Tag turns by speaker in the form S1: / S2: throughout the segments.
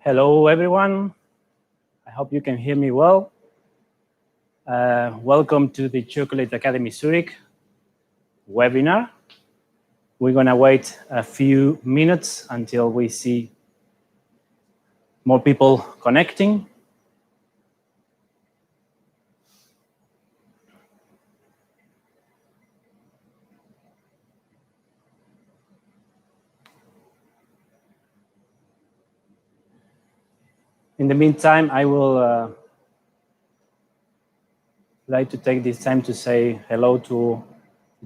S1: Hello, everyone. I hope you can hear me well. Welcome to the Chocolate Academy Zurich webinar. We're going to wait a few minutes until we see more people connecting. In the meantime, I will like to take this time to say hello to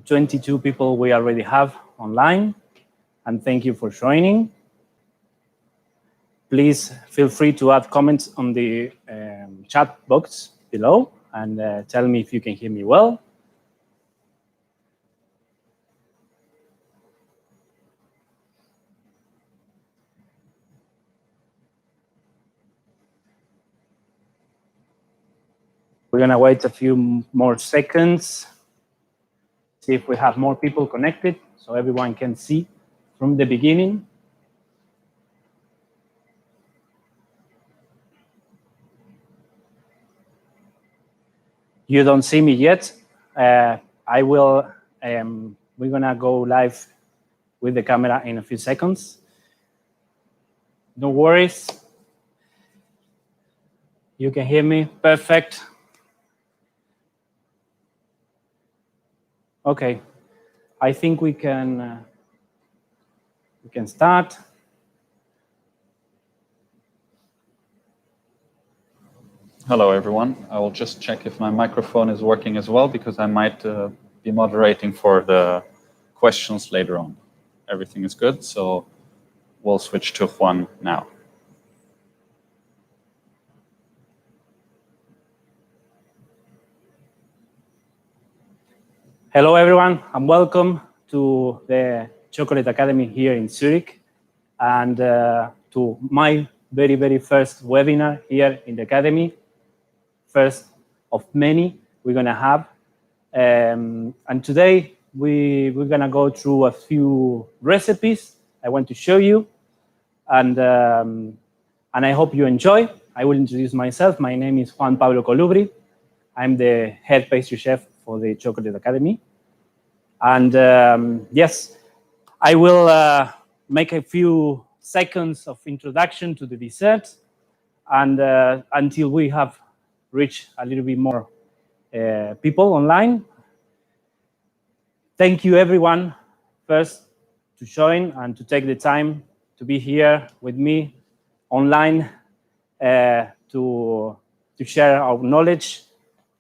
S1: 22 people we already have online, and thank you for joining. Please feel free to add comments on the chat box below and tell me if you can hear me well. We're going to wait a few more seconds, see if we have more people connected so everyone can see from the beginning. You don't see me yet. I will. We're going to go live with the camera in a few seconds. No worries. You can hear me. Perfect. Okay, I think we can start.
S2: Hello, everyone. I will just check if my microphone is working as well, because I might be moderating for the questions later on. Everything is good, so we'll switch to Juan now.
S1: Hello, everyone, and welcome to the Chocolate Academy here in Zurich, and to my very, very first webinar here in the Academy, first of many we're going to have. And today we're going to go through a few recipes I want to show you, and I hope you enjoy. I will introduce myself. My name is Juan Pablo Colubri. I'm the head pastry chef for the Chocolate Academy. And yes, I will make a few seconds of introduction to the dessert, and until we have reached a little bit more people online. Thank you, everyone, first to join and to take the time to be here with me online to share our knowledge,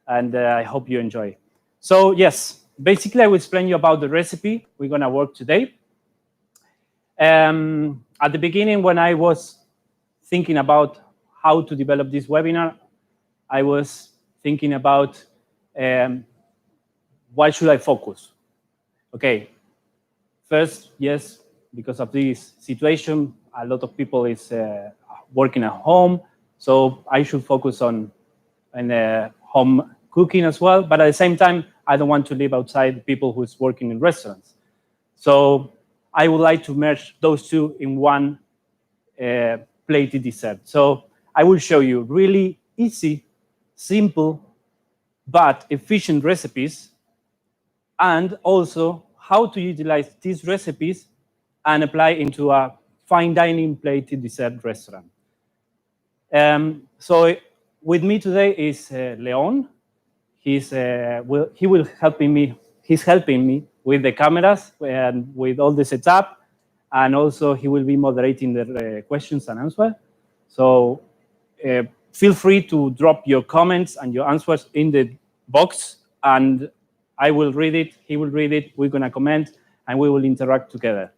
S1: and I hope you enjoy. So yes, basically I will explain you about the recipe we're going to work today. At the beginning, when I was thinking about how to develop this webinar, I was thinking about why should I focus? Okay, first, yes, because of this situation, a lot of people is working at home, so I should focus on home cooking as well. But at the same time, I don't want to leave outside people who's working in restaurants. So I would like to merge those two in one plated dessert. So I will show you really easy, simple, but efficient recipes, and also how to utilize these recipes and apply into a fine dining plated dessert restaurant. So with me today is Leon. He's helping me with the cameras and with all the setup, and also he will be moderating the questions and answers. So feel free to drop your comments and your answers in the box, and I will read it, he will read it, we're going to comment, and we will interact together.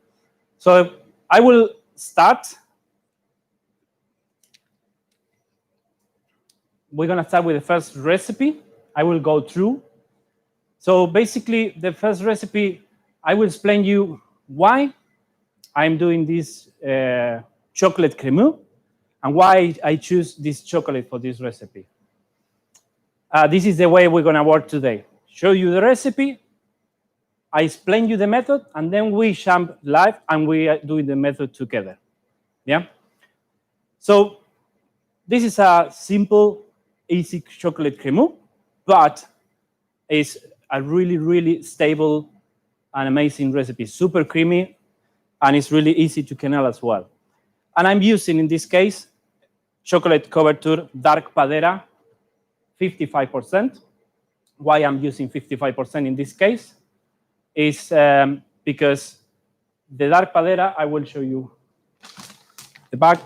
S1: So I will start. We're going to start with the first recipe. I will go through. So basically, the first recipe, I will explain you why I'm doing this chocolate crémeux and why I choose this chocolate for this recipe. This is the way we're going to work today. Show you the recipe, I explain you the method, and then we jump live and we are doing the method together. Yeah. So this is a simple, easy chocolate crème, but it's a really, really stable and amazing recipe. Super creamy, and it's really easy to kernel as well. And I'm using, in this case, chocolate couverture dark Padera, 55%. Why I'm using 55% in this case is because the dark Padera, I will show you the back.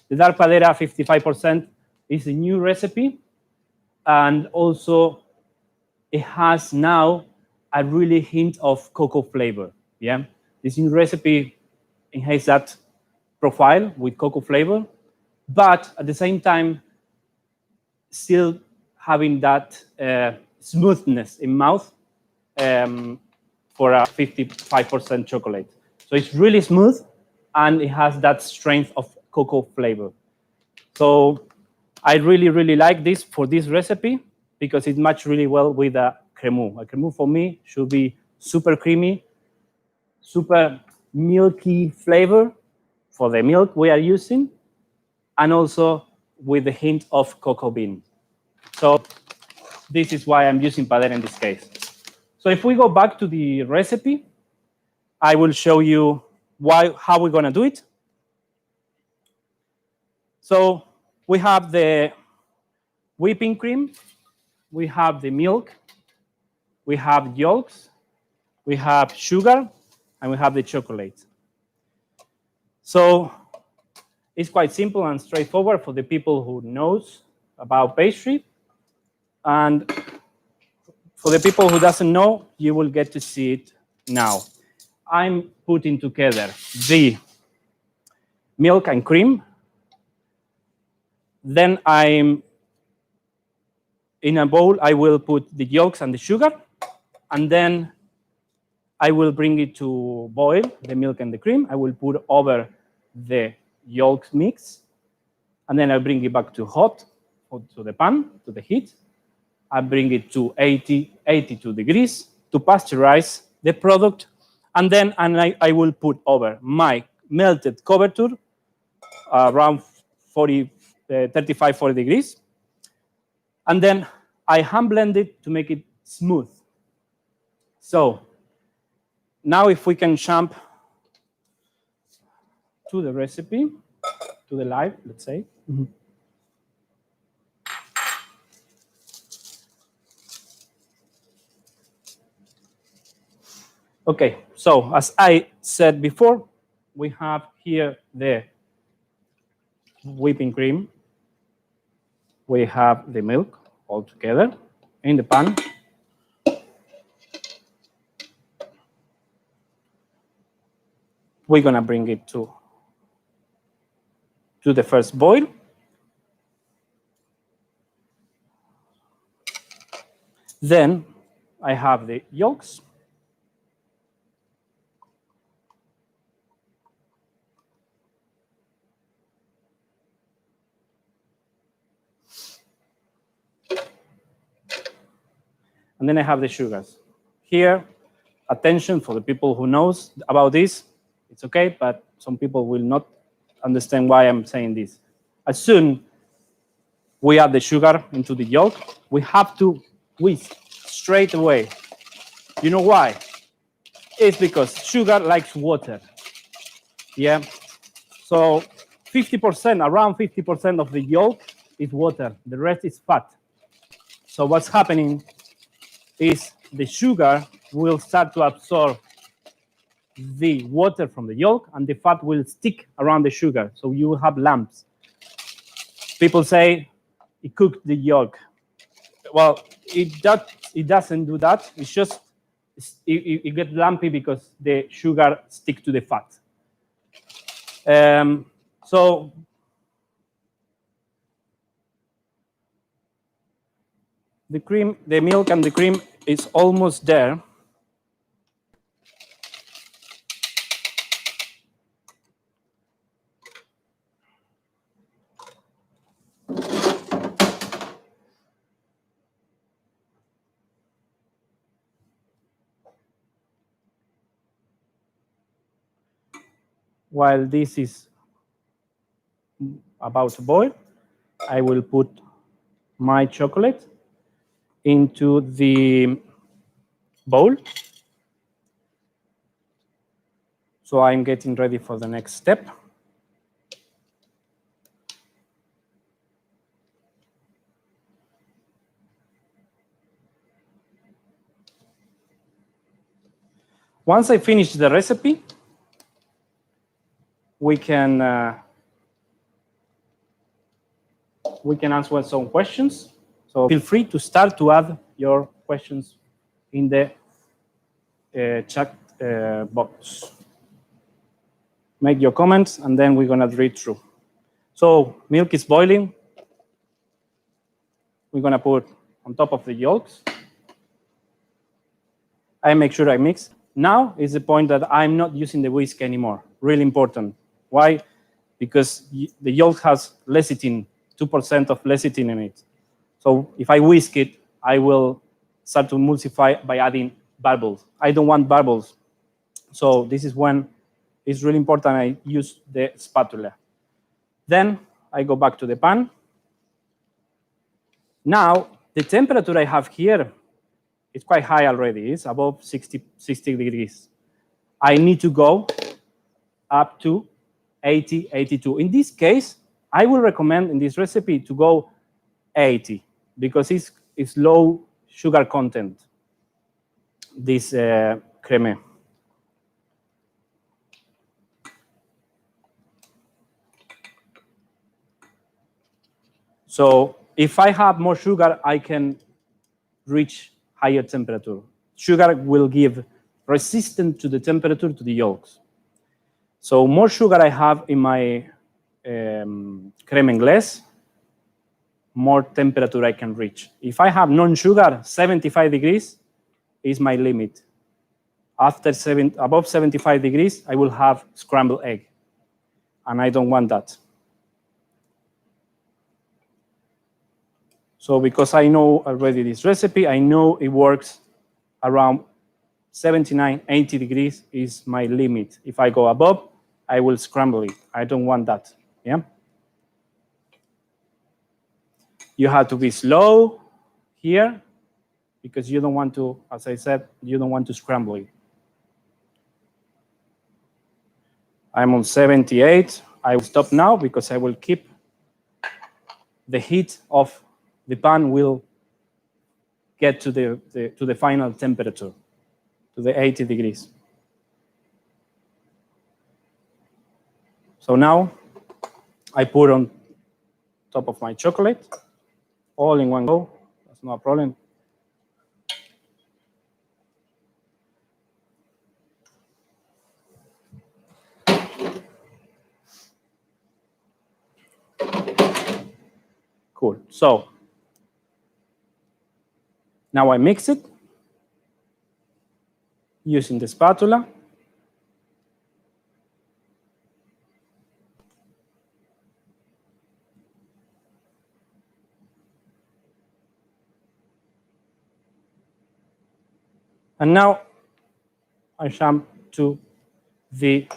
S1: The dark Padera 55% is a new recipe, and also it has now a really hint of cocoa flavor. Yeah, this new recipe, it has that profile with cocoa flavor, but at the same time, still having that smoothness in mouth for a 55% chocolate. So it's really smooth, and it has that strength of cocoa flavor. So I really, really like this for this recipe because it matches really well with a crème. A crème for me should be super creamy, super milky flavor for the milk we are using, and also with the hint of cocoa bean. So this is why I'm using Padera in this case. So if we go back to the recipe, I will show you how we're going to do it. So we have the whipping cream, we have the milk, we have yolks, we have sugar, and we have the chocolate. So it's quite simple and straightforward for the people who knows about pastry. And for the people who doesn't know, you will get to see it now. I'm putting together the milk and cream. Then I'm in a bowl, I will put the yolks and the sugar, and then I will bring it to boil, the milk and the cream. I will put over the yolks mix, and then I bring it back to hot, to the pan, to the heat. I bring it to 82 degrees to pasteurize the product, and then I will put over my melted couverture around 35, 40 degrees. And then I hand blend it to make it smooth. So now if we can jump to the recipe, to the live, let's say. Mm-hmm. Okay, so as I said before, we have here the whipping cream. We have the milk all together in the pan. We're gonna bring it to the first boil. Then I have the yolks. And then I have the sugars. Here, attention for the people who knows about this, it's okay, but some people will not understand why I'm saying this. As soon we add the sugar into the yolk, we have to whisk straight away. You know why? It's because sugar likes water. Yeah. So 50%, around 50% of the yolk is water. The rest is fat. So what's happening is the sugar will start to absorb the water from the yolk, and the fat will stick around the sugar. So you will have lumps. People say it cooked the yolk. Well, it doesn't do that. It's just it gets lumpy because the sugar sticks to the fat. So the cream, the milk and the cream is almost there. While this is about to boil, I will put my chocolate into the bowl. So I'm getting ready for the next step. Once I finish the recipe, we can answer some questions. So feel free to start to add your questions in the chat box. Make your comments, and then we're gonna read through. So milk is boiling. We're gonna put on top of the yolks. I make sure I mix. Now is the point that I'm not using the whisk anymore. Really important. Why? Because the yolk has lecithin, 2% of lecithin in it. So if I whisk it, I will start to emulsify by adding bubbles. I don't want bubbles. So this is when it's really important I use the spatula. Then I go back to the pan. Now, the temperature I have here is quite high already. It's above 60 degrees. I need to go up to 80, 82. In this case, I will recommend in this recipe to go 80 because it's low sugar content, this creme. So if I have more sugar, I can reach higher temperature. Sugar will give resistance to the temperature to the yolks. So more sugar I have in my creme anglaise, more temperature I can reach. If I have non-sugar, 75 degrees is my limit. Above 75 degrees, I will have scrambled egg, and I don't want that. So because I know already this recipe, I know it works around 79, 80 degrees is my limit. If I go above, I will scramble it. I don't want that, yeah? You have to be slow here because you don't want to, as I said, you don't want to scramble it. I'm on 78. I will stop now because I will keep the heat of the pan will get to the final temperature, to the 80 degrees. So now I put on top of my chocolate, all in one go. That's no problem. Cool. So now I mix it using the spatula. And now I jump to the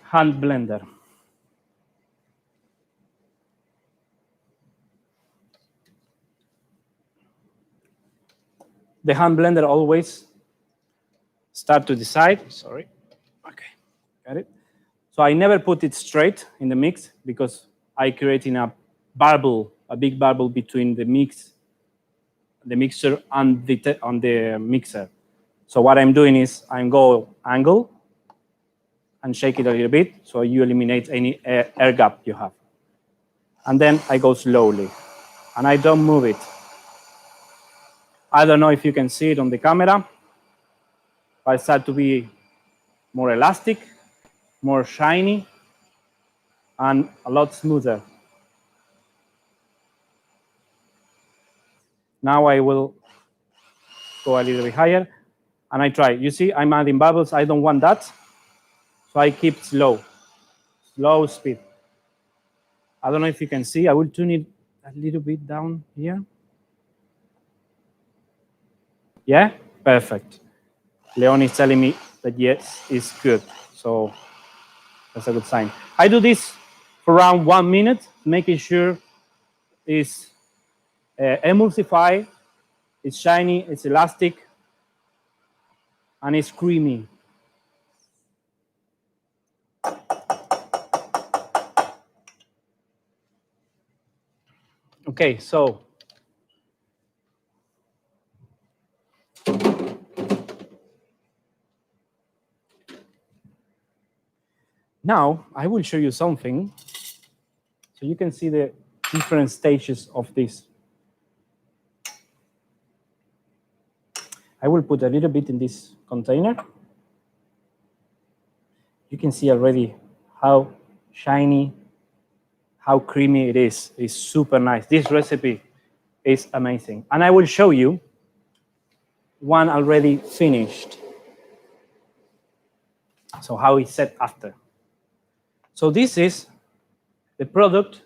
S1: hand blender. The hand blender always start to the side. Sorry. Okay, got it. So I never put it straight in the mix because I creating a bubble, a big bubble between the mixer and the mixer. So what I'm doing is I'm go angle and shake it a little bit so you eliminate any air gap you have. And then I go slowly and I don't move it. I don't know if you can see it on the camera, but I start to be more elastic, more shiny, and a lot smoother. Now I will go a little bit higher, and I try. You see, I'm adding bubbles. I don't want that, so I keep slow speed. I don't know if you can see. I will tune it a little bit down here. Yeah, perfect. Leon is telling me that yes, it's good. So That's a good sign. I do this for around 1 minute, making sure it's emulsified, it's shiny, it's elastic, and it's creamy. Okay, so now I will show you something so you can see the different stages of this. I will put a little bit in this container. You can see already how shiny, how creamy it is. It's super nice. This recipe is amazing. And I will show you one already finished. So how it's set after. So this is the product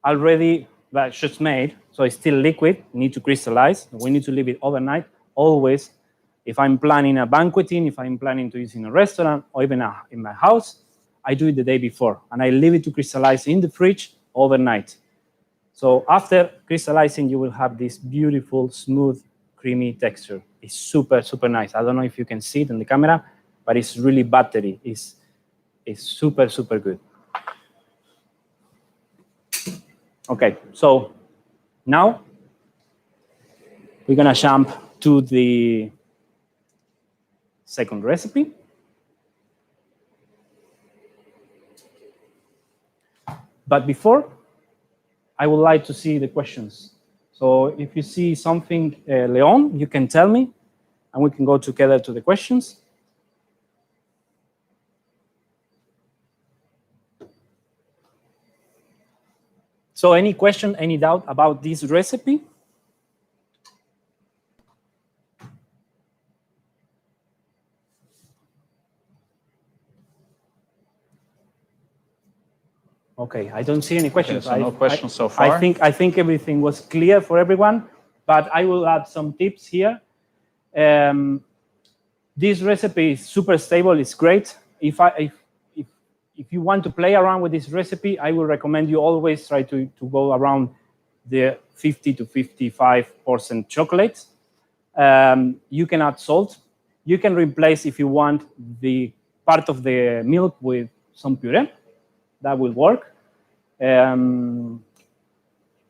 S1: already that's just made. So it's still liquid, need to crystallize. We need to leave it overnight. Always, if I'm planning a banqueting, if I'm planning to use in a restaurant or even in my house, I do it the day before. And I leave it to crystallize in the fridge overnight. So after crystallizing, you will have this beautiful, smooth, creamy texture. It's super, super nice. I don't know if you can see it in the camera, but it's really buttery. It's super, super good. Okay, so now we're gonna jump to the second recipe. But before, I would like to see the questions. So if you see something, Leon, you can tell me, and we can go together to the questions. So any question, any doubt about this recipe? Okay, I don't see any questions.
S2: Okay, so no questions so far.
S1: I think everything was clear for everyone, but I will add some tips here. This recipe is super stable. It's great. If you want to play around with this recipe, I will recommend you always try to go around the 50 to 55% chocolate. You can add salt. You can replace, if you want, the part of the milk with some puree. That will work.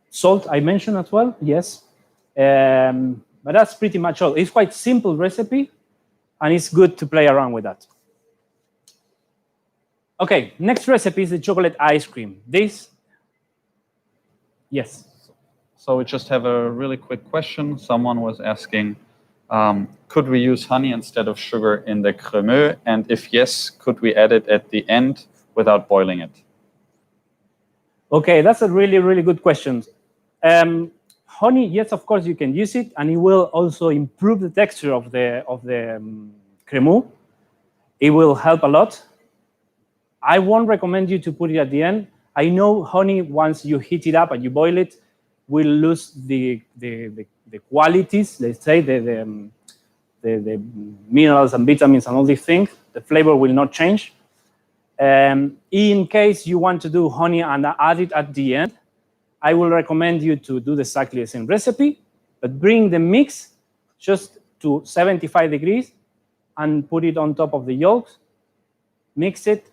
S1: Salt, I mentioned as well, yes. But that's pretty much all. It's quite simple recipe, and it's good to play around with that. Okay, next recipe is the chocolate ice cream. This, yes.
S2: So we just have a really quick question. Someone was asking, could we use honey instead of sugar in the crémeux? And if yes, could we add it at the end without boiling it?
S1: Okay, that's a really, really good question. Honey, yes, of course you can use it, and it will also improve the texture of the crémeux. It will help a lot. I won't recommend you to put it at the end. I know honey, once you heat it up and you boil it, will lose the qualities, let's say, the minerals and vitamins and all these things. The flavor will not change. In case you want to do honey and add it at the end, I will recommend you to do exactly the same recipe, but bring the mix just to 75 degrees and put it on top of the yolks, mix it,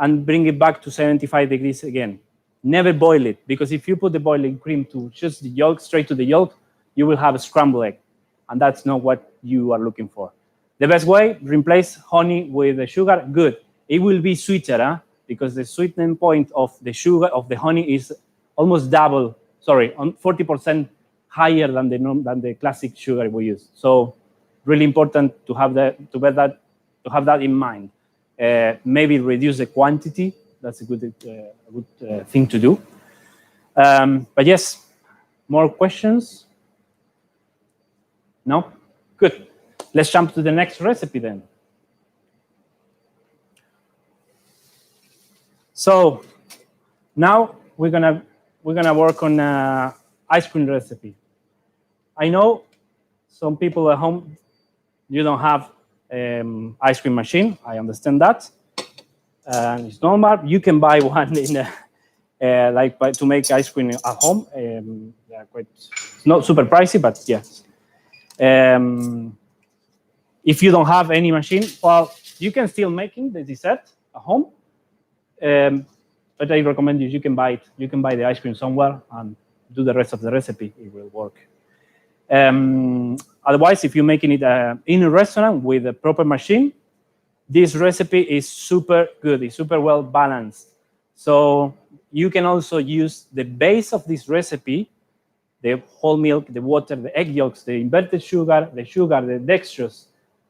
S1: and bring it back to 75 degrees again. Never boil it, because if you put the boiling cream to just the yolk, straight to the yolk, you will have a scrambled egg, and that's not what you are looking for. The best way, replace honey with the sugar, good. It will be sweeter, because the sweetening point of the sugar, of the honey, is almost double, sorry, 40% higher than the classic sugar we use. So really important to have that in mind. Maybe reduce the quantity. That's a good thing to do. But yes, more questions? No? Good. Let's jump to the next recipe then. So now we're gonna work on ice cream recipe. I know some people at home, you don't have ice cream machine. I understand that. and it's normal. You can buy one in to make ice cream at home. They're quite, it's not super pricey, but yes. If you don't have any machine, well, you can still making the dessert at home. But I recommend you can buy it. You can buy the ice cream somewhere and do the rest of the recipe. It will work. Otherwise, if you're making it in a restaurant with a proper machine, this recipe is super good. It's super well balanced. So you can also use the base of this recipe, the whole milk, the water, the egg yolks, the inverted sugar, the dextrose,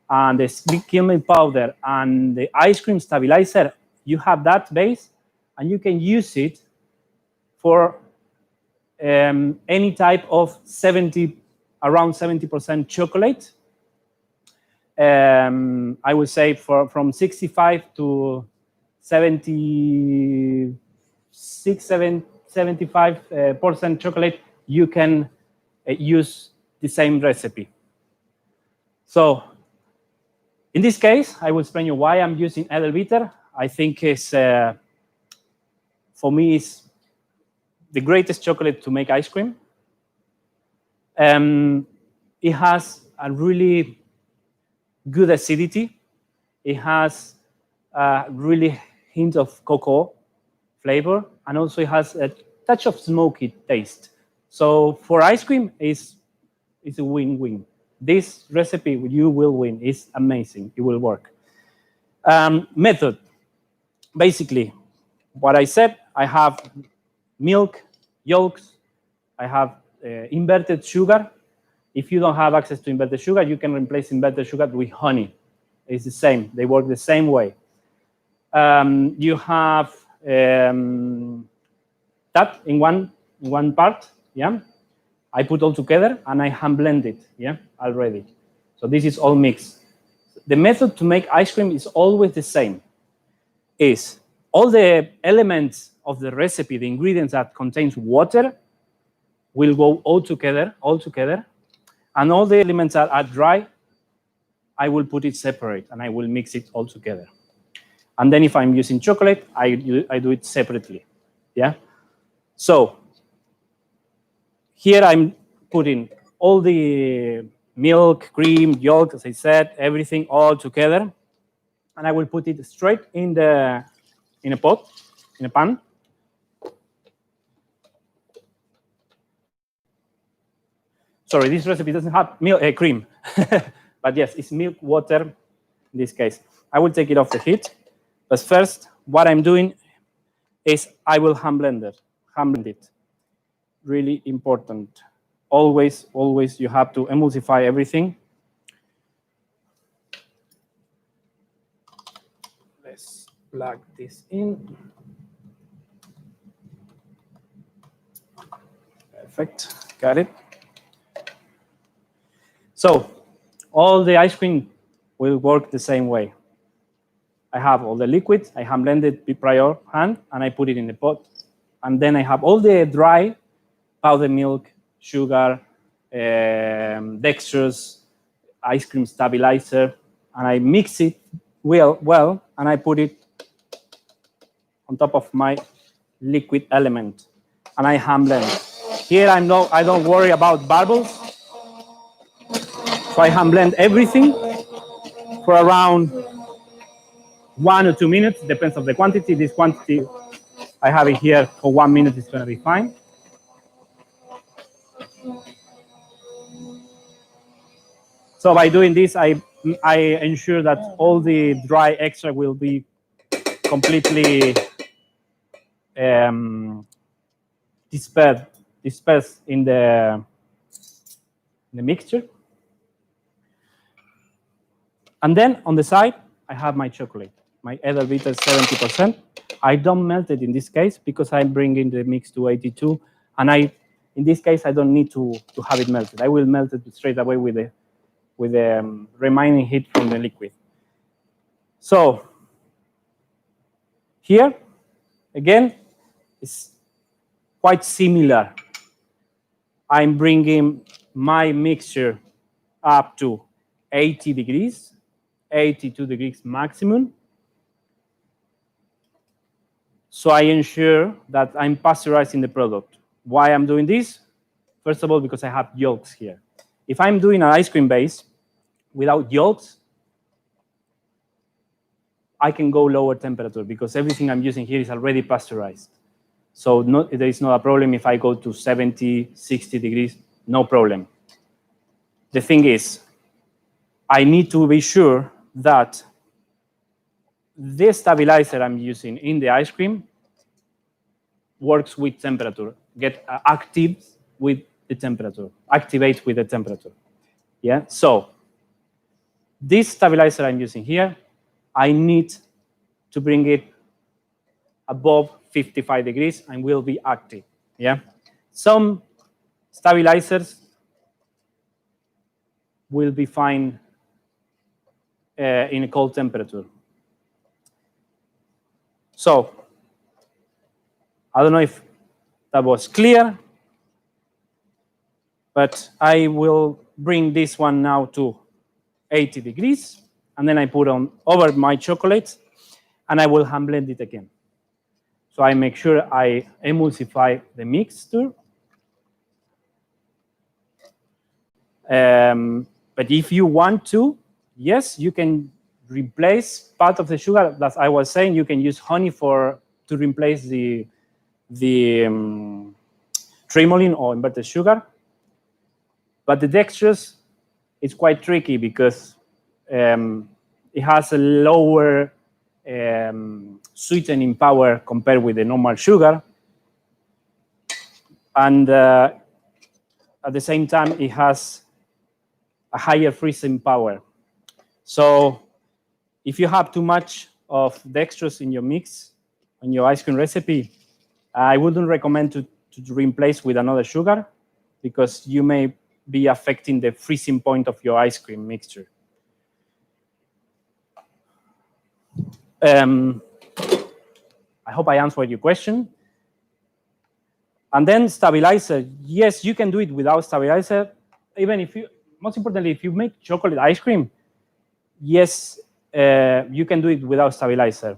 S1: and the skim milk powder, and the ice cream stabilizer. You have that base, and you can use it for any type of around 70% chocolate. I would say from 65 to 75% chocolate, you can use the same recipe. So in this case, I will explain you why I'm using Edelbitter. I think it's, for me, it's the greatest chocolate to make ice cream. It has a really good acidity. It has a really hint of cocoa flavor, and also it has a touch of smoky taste. So for ice cream, it's a win-win. This recipe, you will win. It's amazing. It will work. Method. Basically, what I said, I have milk, yolks, I have inverted sugar. If you don't have access to inverted sugar, you can replace inverted sugar with honey. It's the same. They work the same way. You have that in one part, yeah? I put all together and I hand blend it, yeah, already. So this is all mixed. The method to make ice cream is always the same. Is all the elements of the recipe, the ingredients that contains water, will go all together, and all the elements that are dry, I will put it separate and I will mix it all together. And then if I'm using chocolate, I do it separately, yeah? So here I'm putting all the milk, cream, yolk, as I said, everything all together, and I will put it straight in a pot, in a pan. Sorry, this recipe doesn't have milk, cream, but yes, it's milk, water in this case. I will take it off the heat, but first, what I'm doing is I will hand blend it. Really important. Always you have to emulsify everything. Let's plug this in. Perfect, got it. So all the ice cream will work the same way. I have all the liquids, I hand blended prior hand, and I put it in the pot. And then I have all the dry powdered milk, sugar, dextrose, ice cream stabilizer, and I mix it well, and I put it on top of my liquid element, and I hand blend. Here I don't worry about bubbles, so I hand blend everything for around 1 or 2 minutes, depends on the quantity. This quantity I have it here for 1 minute is going to be fine. So by doing this, I ensure that all the dry extract will be completely dispersed in the mixture. And then on the side, I have my chocolate, my Edelbitter 70%. I don't melt it in this case because I'm bringing the mix to 82, and in this case I don't need to have it melted. I will melt it straight away with the remaining heat from the liquid. So here, again, it's quite similar. I'm bringing my mixture up to 80 degrees, 82 degrees maximum. So I ensure that I'm pasteurizing the product. Why I'm doing this? First of all, because I have yolks here. If I'm doing an ice cream base without yolks, I can go lower temperature because everything I'm using here is already pasteurized. So there is not a problem if I go to 70, 60 degrees, no problem. The thing is, I need to be sure that the stabilizer I'm using in the ice cream works with temperature, get active with the temperature, activate with the temperature. Yeah, so this stabilizer I'm using here, I need to bring it above 55 degrees and will be active. Yeah, some stabilizers will be fine in a cold temperature. So I don't know if that was clear, but I will bring this one now to 80 degrees, and then I put on over my chocolate, and I will hand blend it again. So I make sure I emulsify the mixture. But if you want to, yes, you can replace part of the sugar. As I was saying, you can use honey to replace the tremolin or inverted sugar. But the dextrose is quite tricky because it has a lower sweetening power compared with the normal sugar. And at the same time, it has a higher freezing power. So if you have too much of dextrose in your mix, in your ice cream recipe, I wouldn't recommend to replace with another sugar because you may be affecting the freezing point of your ice cream mixture. I hope I answered your question. And then stabilizer, yes, you can do it without stabilizer. Even if you, most importantly, if you make chocolate ice cream, yes, you can do it without stabilizer.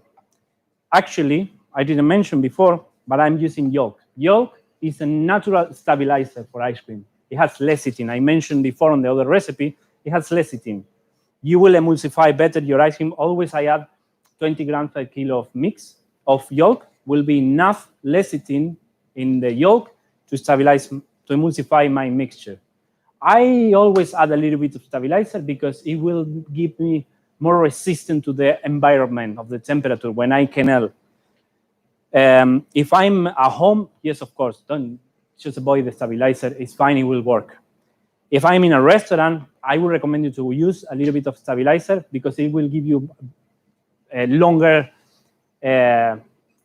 S1: Actually, I didn't mention before, but I'm using yolk. Yolk is a natural stabilizer for ice cream. It has lecithin. I mentioned before on the other recipe, it has lecithin. You will emulsify better your ice cream. Always I add 20 grams per kilo of mix of yolk will be enough lecithin in the yolk to stabilize, to emulsify my mixture. I always add a little bit of stabilizer because it will give me more resistant to the environment of the temperature when I kernel. If I'm at home, yes, of course, don't just avoid the stabilizer. It's fine, it will work. If I'm in a restaurant, I would recommend you to use a little bit of stabilizer because it will give you a longer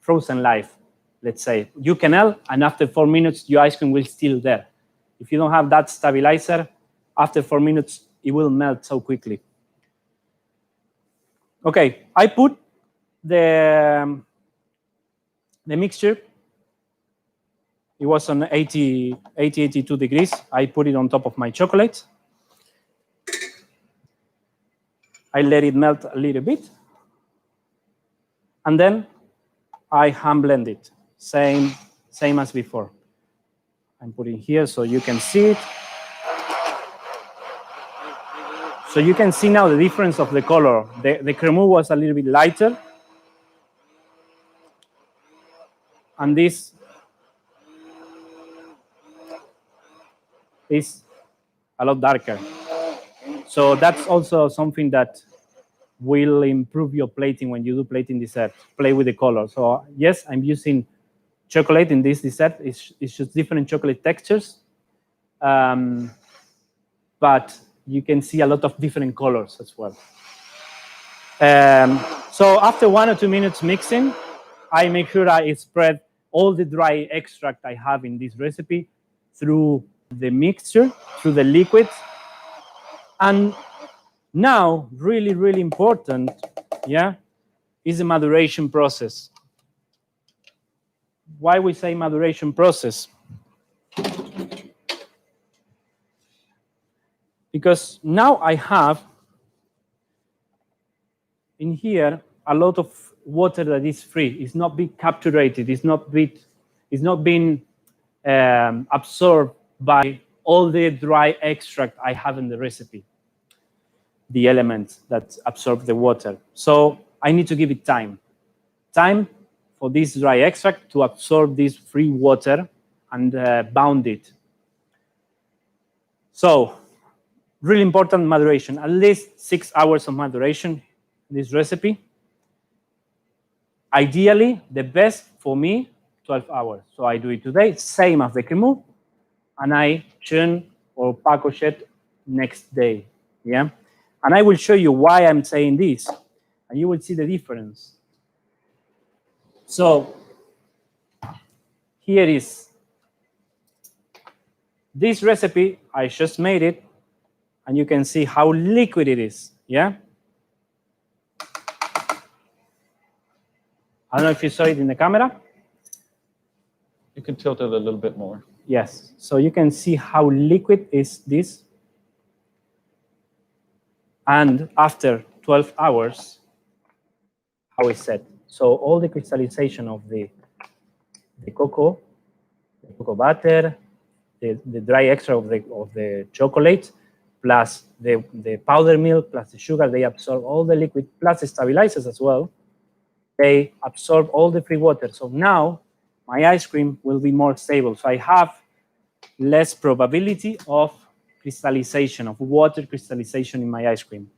S1: frozen life, let's say. You kernel, and after 4 minutes, your ice cream will still there. If you don't have that stabilizer, after 4 minutes, it will melt so quickly. Okay, I put the mixture. It was on 82 degrees. I put it on top of my chocolate. I let it melt a little bit. And then I hand blend it, same as before. I'm putting here so you can see it. So you can see now the difference of the color. The cremeux was a little bit lighter. And this is a lot darker. So that's also something that will improve your plating when you do plating dessert. Play with the color. So yes, I'm using chocolate in this dessert. It's just different chocolate textures. But you can see a lot of different colors as well. So after 1 or 2 minutes mixing, I make sure I spread all the dry extract I have in this recipe through the mixture, through the liquid. And now, really, really important, yeah, is the maduration process. Why we say maduration process? Because now I have in here a lot of water that is free. It's not being captured. It's not being absorbed by all the dry extract I have in the recipe, the elements that absorb the water. So I need to give it time for this dry extract to absorb this free water and bound it. So really important maduration, at least 6 hours of maduration in this recipe. Ideally, the best for me, 12 hours. So I do it today, same as the cremeux, and I churn or package next day, yeah? And I will show you why I'm saying this, and you will see the difference. So here is this recipe. I just made it, and you can see how liquid it is, yeah? I don't know if you saw it in the camera.
S2: You can tilt it a little bit more.
S1: Yes, so you can see how liquid is this. And after 12 hours, how it's set. So all the crystallization of the cocoa butter, the dry extract of the chocolate, plus the powder milk, plus the sugar, they absorb all the liquid, plus the stabilizers as well. They absorb all the free water. So now my ice cream will be more stable. So I have less probability of crystallization, of water crystallization in my ice cream.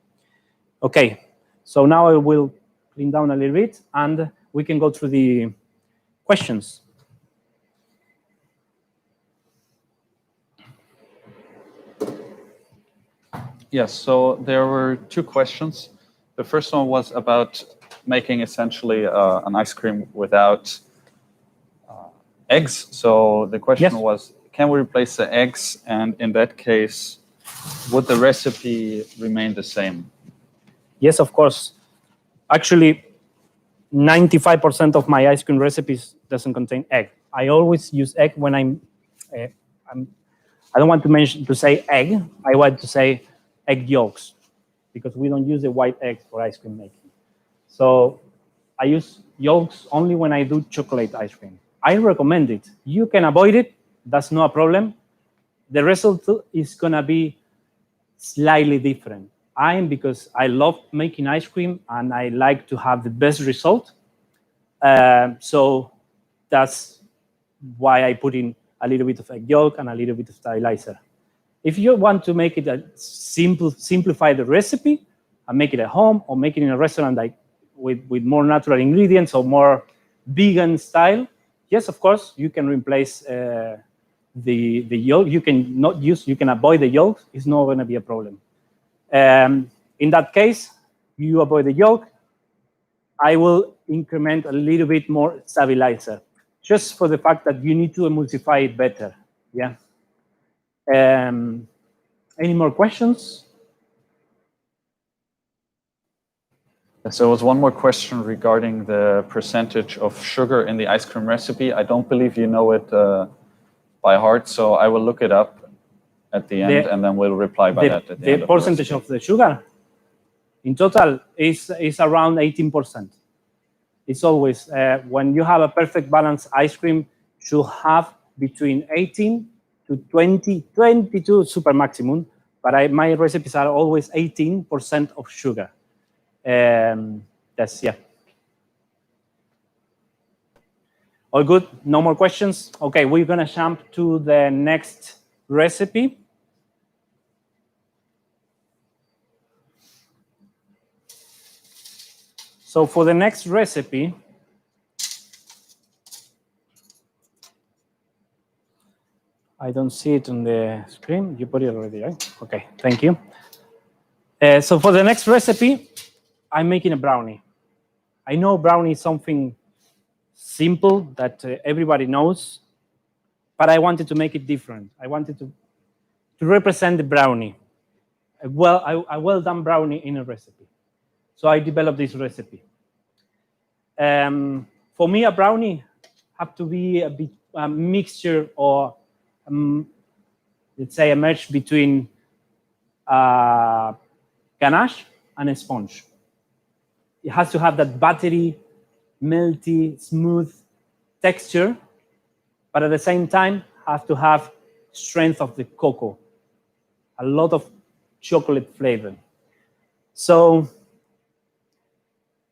S1: Okay, so now I will clean down a little bit and we can go through the questions.
S2: Yes, so there were 2 questions. The first one was about making essentially an ice cream without eggs. So the question was, can we replace the eggs? And in that case, would the recipe remain the same?
S1: Yes, of course. Actually, 95% of my ice cream recipes doesn't contain egg. I always use egg when I don't want to say egg. I want to say egg yolks, because we don't use the white egg for ice cream making. So I use yolks only when I do chocolate ice cream. I recommend it. You can avoid it. That's no problem. The result is going to be slightly different. Because I love making ice cream and I like to have the best result. So that's why I put in a little bit of egg yolk and a little bit of stabilizer. If you want to make it simplify the recipe and make it at home or make it in a restaurant like with more natural ingredients or more vegan style, yes, of course, you can replace the yolk. You can avoid the yolk. It's not going to be a problem. In that case, you avoid the yolk. I will increment a little bit more stabilizer, just for the fact that you need to emulsify it better. Yeah. Any more questions?
S2: So there was one more question regarding the percentage of sugar in the ice cream recipe. I don't believe you know it by heart, so I will look it up at the end, and then we'll reply by that at the end.
S1: The percentage of the sugar in total is around 18%. It's always, when you have a perfect balanced ice cream, should have between 18 to 20, 22 super maximum, but my recipes are always 18% of sugar. That's, yeah. All good? No more questions? Okay, we're gonna jump to the next recipe. So for the next recipe, I don't see it on the screen. You put it already, right? Okay, thank you. So for the next recipe, I'm making a brownie. I know brownie is something simple that everybody knows, but I wanted to make it different. I wanted to represent the brownie, a well-done brownie in a recipe. So I developed this recipe. For me, a brownie have to be a mixture or, let's say, a merge between ganache and a sponge. It has to have that buttery, melty, smooth texture, but at the same time has to have strength of the cocoa, a lot of chocolate flavor. So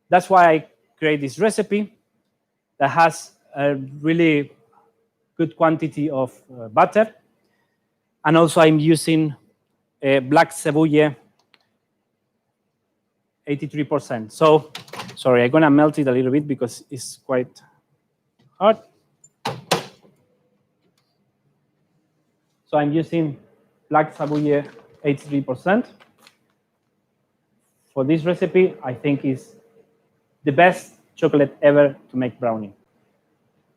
S1: that's why I create this recipe that has a really good quantity of butter. And also I'm using black cebulle, 83%. So, sorry, I'm gonna melt it a little bit because it's quite hard. So I'm using black cebulle, 83%. For this recipe, I think is the best chocolate ever to make brownie.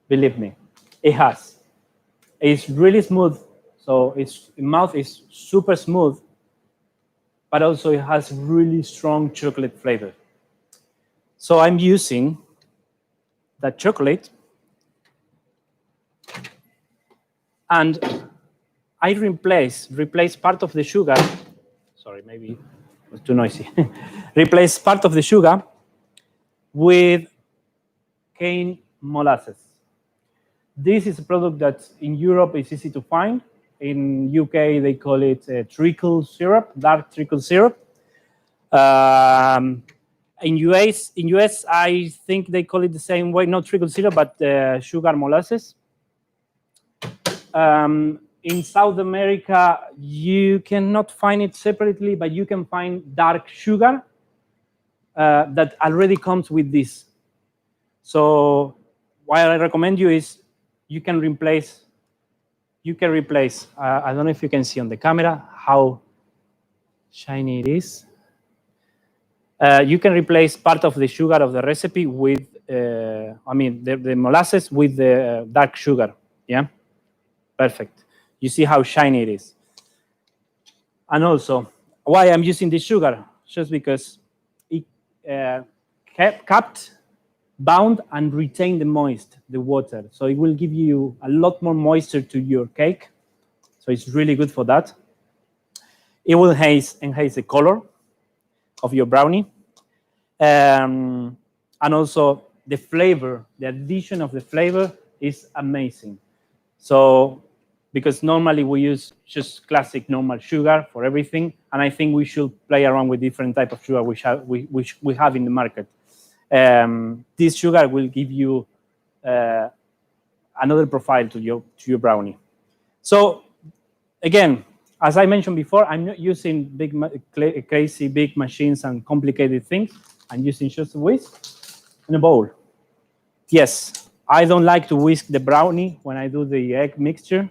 S1: Believe me, it has. It's really smooth, so its mouth is super smooth, but also it has really strong chocolate flavor. So I'm using that chocolate, and I replace part of the sugar. Sorry, maybe it was too noisy. Replace part of the sugar with cane molasses. This is a product that in Europe is easy to find. In UK, they call it treacle syrup, dark treacle syrup. In US, I think they call it the same way, not treacle syrup, but sugar molasses. In South America, you cannot find it separately, but you can find dark sugar that already comes with this. So what I recommend you is you can replace, I don't know if you can see on the camera how shiny it is. You can replace part of the sugar of the recipe with, the molasses with the dark sugar, yeah? Perfect. You see how shiny it is. And also, why I'm using this sugar? Just because it kept, bound, and retained the water. So it will give you a lot more moisture to your cake. So it's really good for that. It will enhance the color of your brownie. And also the flavor, the addition of the flavor is amazing. So, because normally we use just classic normal sugar for everything, and I think we should play around with different type of sugar which we have in the market. This sugar will give you another profile to your brownie. So, again, as I mentioned before, I'm not using crazy big machines and complicated things. I'm using just a whisk and a bowl. Yes, I don't like to whisk the brownie when I do the egg mixture,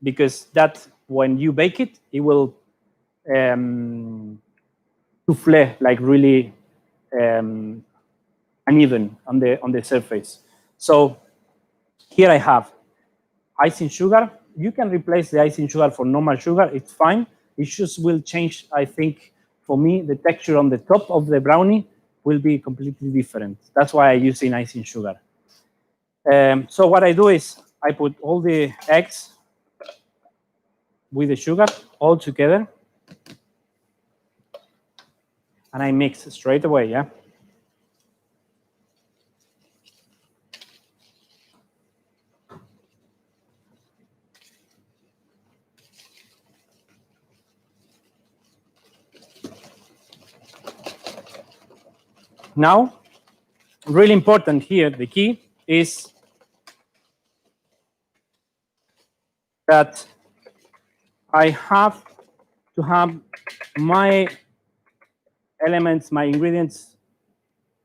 S1: because that when you bake it, it will souffle like really uneven on the surface. So here I have icing sugar. You can replace the icing sugar for normal sugar. It's fine. It just will change, I think, for me, the texture on the top of the brownie will be completely different. That's why I use icing sugar. So what I do is I put all the eggs with the sugar all together, and I mix straight away, yeah? Now, really important here, the key is that I have to have my elements, my ingredients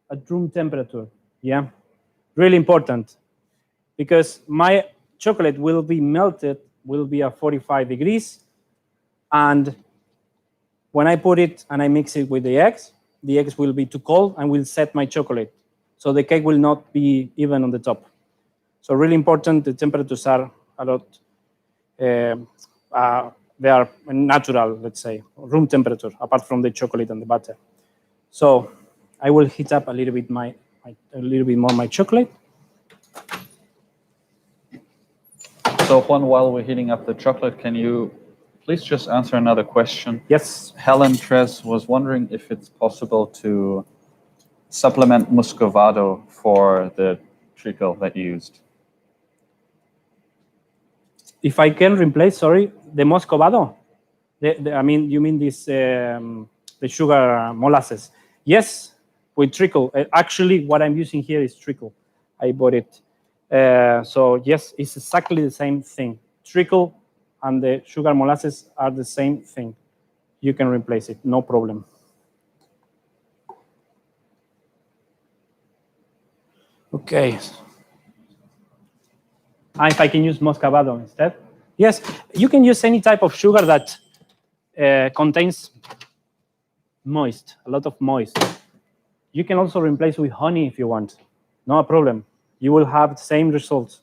S1: at room temperature, yeah? Really important, because my chocolate will be melted, will be at 45 degrees, and when I put it and I mix it with the eggs will be too cold and will set my chocolate. So the cake will not be even on the top. So really important, the temperatures are a lot, they are natural, let's say, room temperature, apart from the chocolate and the butter. So I will heat up a little bit more my chocolate.
S2: So Juan, while we're heating up the chocolate, can you please just answer another question.
S1: Yes.
S2: Helen Tres was wondering if it's possible to supplement muscovado for the treacle that you used.
S1: If I can replace, sorry, the muscovado. I mean, you mean this the sugar molasses? Yes, with treacle. Actually, what I'm using here is treacle. I bought it. So yes, it's exactly the same thing. Treacle and the sugar molasses are the same thing. You can replace it, no problem. Okay. If I can use muscovado instead. Yes, you can use any type of sugar that contains moist, a lot of moist. You can also replace with honey if you want. No problem. You will have the same results.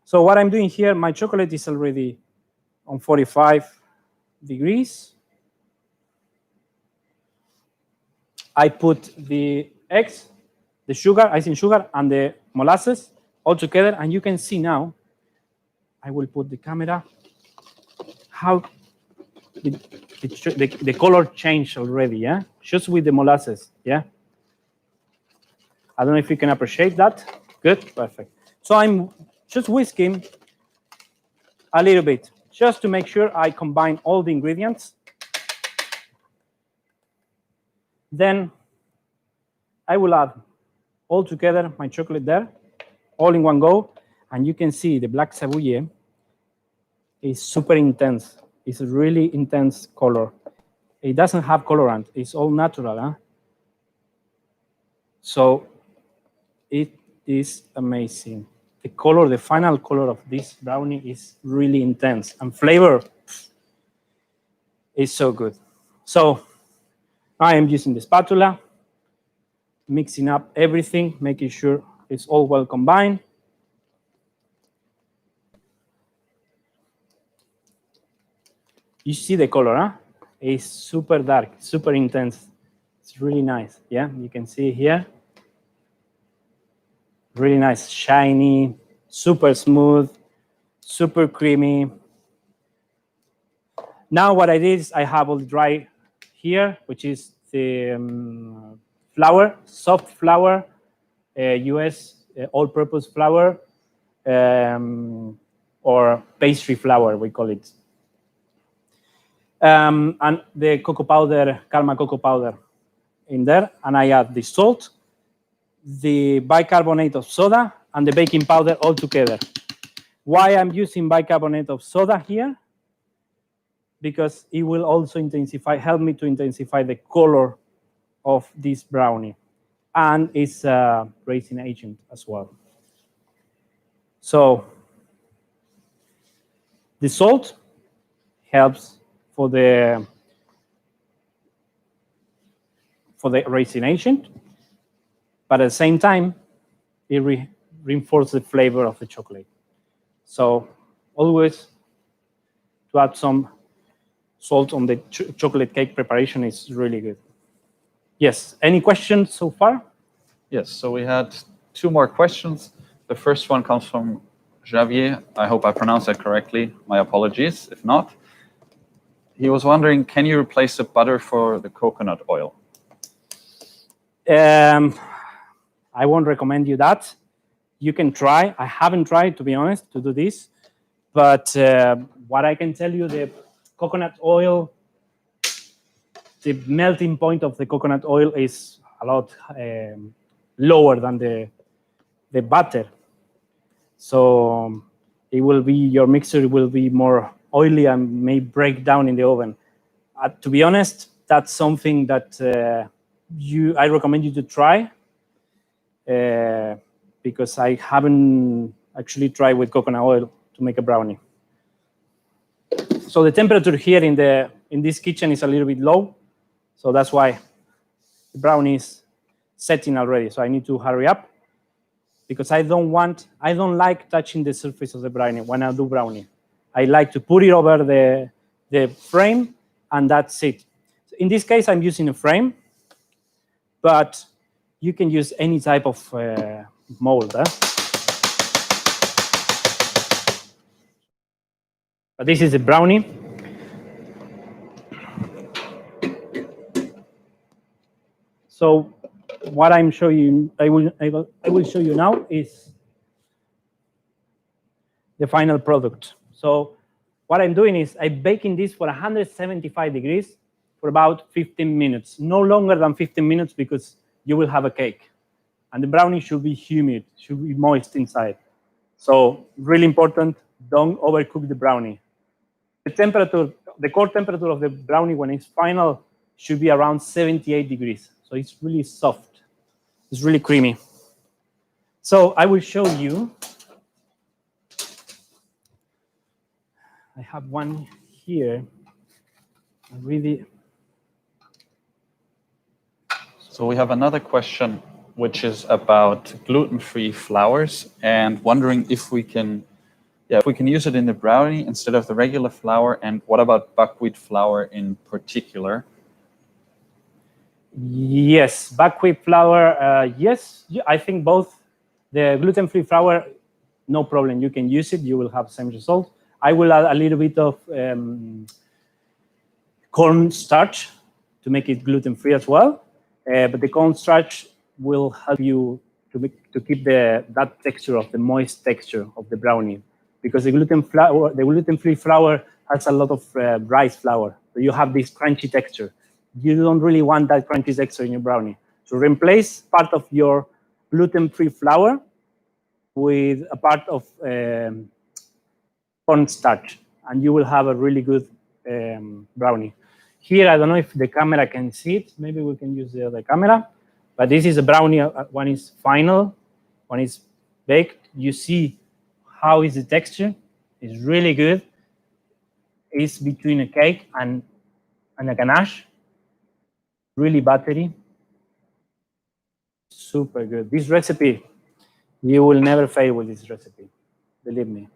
S1: So what I'm doing here, my chocolate is already on 45 degrees. I put the eggs, the sugar, icing sugar, and the molasses all together, and you can see now, I will put the camera, how the color changed already, yeah? Just with the molasses, yeah? I don't know if you can appreciate that. Good, perfect. So I'm just whisking a little bit, just to make sure I combine all the ingredients. Then I will add all together my chocolate there, all in one go, and you can see the black savouille is super intense. It's a really intense color. It doesn't have colorant. It's all natural, huh? So it is amazing. The color, the final color of this brownie is really intense, and flavor is so good. So I am using the spatula, mixing up everything, making sure it's all well combined. You see the color, huh? It's super dark, super intense. It's really nice, yeah? You can see here. Really nice, shiny, super smooth, super creamy. Now what I did is I have all dry here, which is the flour, soft flour, US all-purpose flour, or pastry flour, we call it. And the cocoa powder, CARMA cocoa powder in there, and I add the salt, the bicarbonate of soda, and the baking powder all together. Why I'm using bicarbonate of soda here? Because it will also help me to intensify the color of this brownie. And it's a raising agent as well. So the salt helps for the raising agent, but at the same time, it reinforces the flavor of the chocolate. So always to add some salt on the chocolate cake preparation is really good. Yes, any questions so far?
S2: Yes, so we had two more questions. The first one comes from Javier. I hope I pronounced that correctly. My apologies if not. He was wondering, can you replace the butter for the coconut oil?
S1: I won't recommend you that. You can try. I haven't tried, to be honest, to do this. But what I can tell you, the coconut oil, the melting point of the coconut oil is a lot lower than the butter. So it will be, your mixture will be more oily and may break down in the oven. To be honest, that's something that I recommend you to try because I haven't actually tried with coconut oil to make a brownie. So the temperature here in this kitchen is a little bit low, so that's why the brownie is setting already. So I need to hurry up because I don't like touching the surface of the brownie when I do brownie. I like to put it over the frame, and that's it. In this case, I'm using a frame, but you can use any type of mold. But this is a brownie. So what I'm showing, I will show you now is the final product. So what I'm doing is I'm baking this for 175 degrees for about 15 minutes, no longer than 15 minutes because you will have a cake. And the brownie should be humid, should be moist inside. So really important, don't overcook the brownie. The temperature, the core temperature of the brownie when it's final should be around 78 degrees. So it's really soft. It's really creamy. So I will show you. I have one here.
S2: So we have another question, which is about gluten-free flours, and wondering if we can, if we can use it in the brownie instead of the regular flour, and what about buckwheat flour in particular?
S1: Yes, buckwheat flour. Yes, I think both. The gluten-free flour, no problem. You can use it. You will have the same result. I will add a little bit of corn starch to make it gluten-free as well. But the corn starch will help you to keep that texture of the moist texture of the brownie, because the gluten-free flour has a lot of rice flour, so you have this crunchy texture. You don't really want that crunchy texture in your brownie. So replace part of your gluten-free flour with a part of corn starch, and you will have a really good brownie. Here, I don't know if the camera can see it. Maybe we can use the other camera. But this is a brownie. One is final, one is baked. You see how is the texture. It's really good. It's between a cake and a ganache. Really buttery. Super good. This recipe, you will never fail with this recipe. Believe me.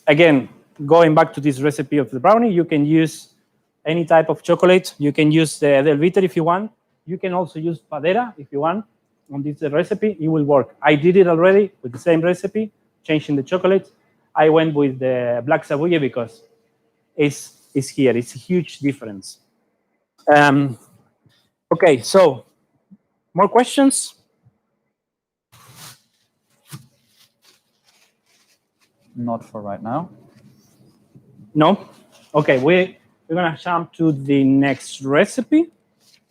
S1: Again, going back to this recipe of the brownie, you can use any type of chocolate. You can use the Velveeta if you want. You can also use Padera if you want. On this recipe, it will work. I did it already with the same recipe, changing the chocolate. I went with the black Savoye because it's here. It's a huge difference. Okay, so more questions?
S2: Not for right now.
S1: No? Okay, we're going to jump to the next recipe,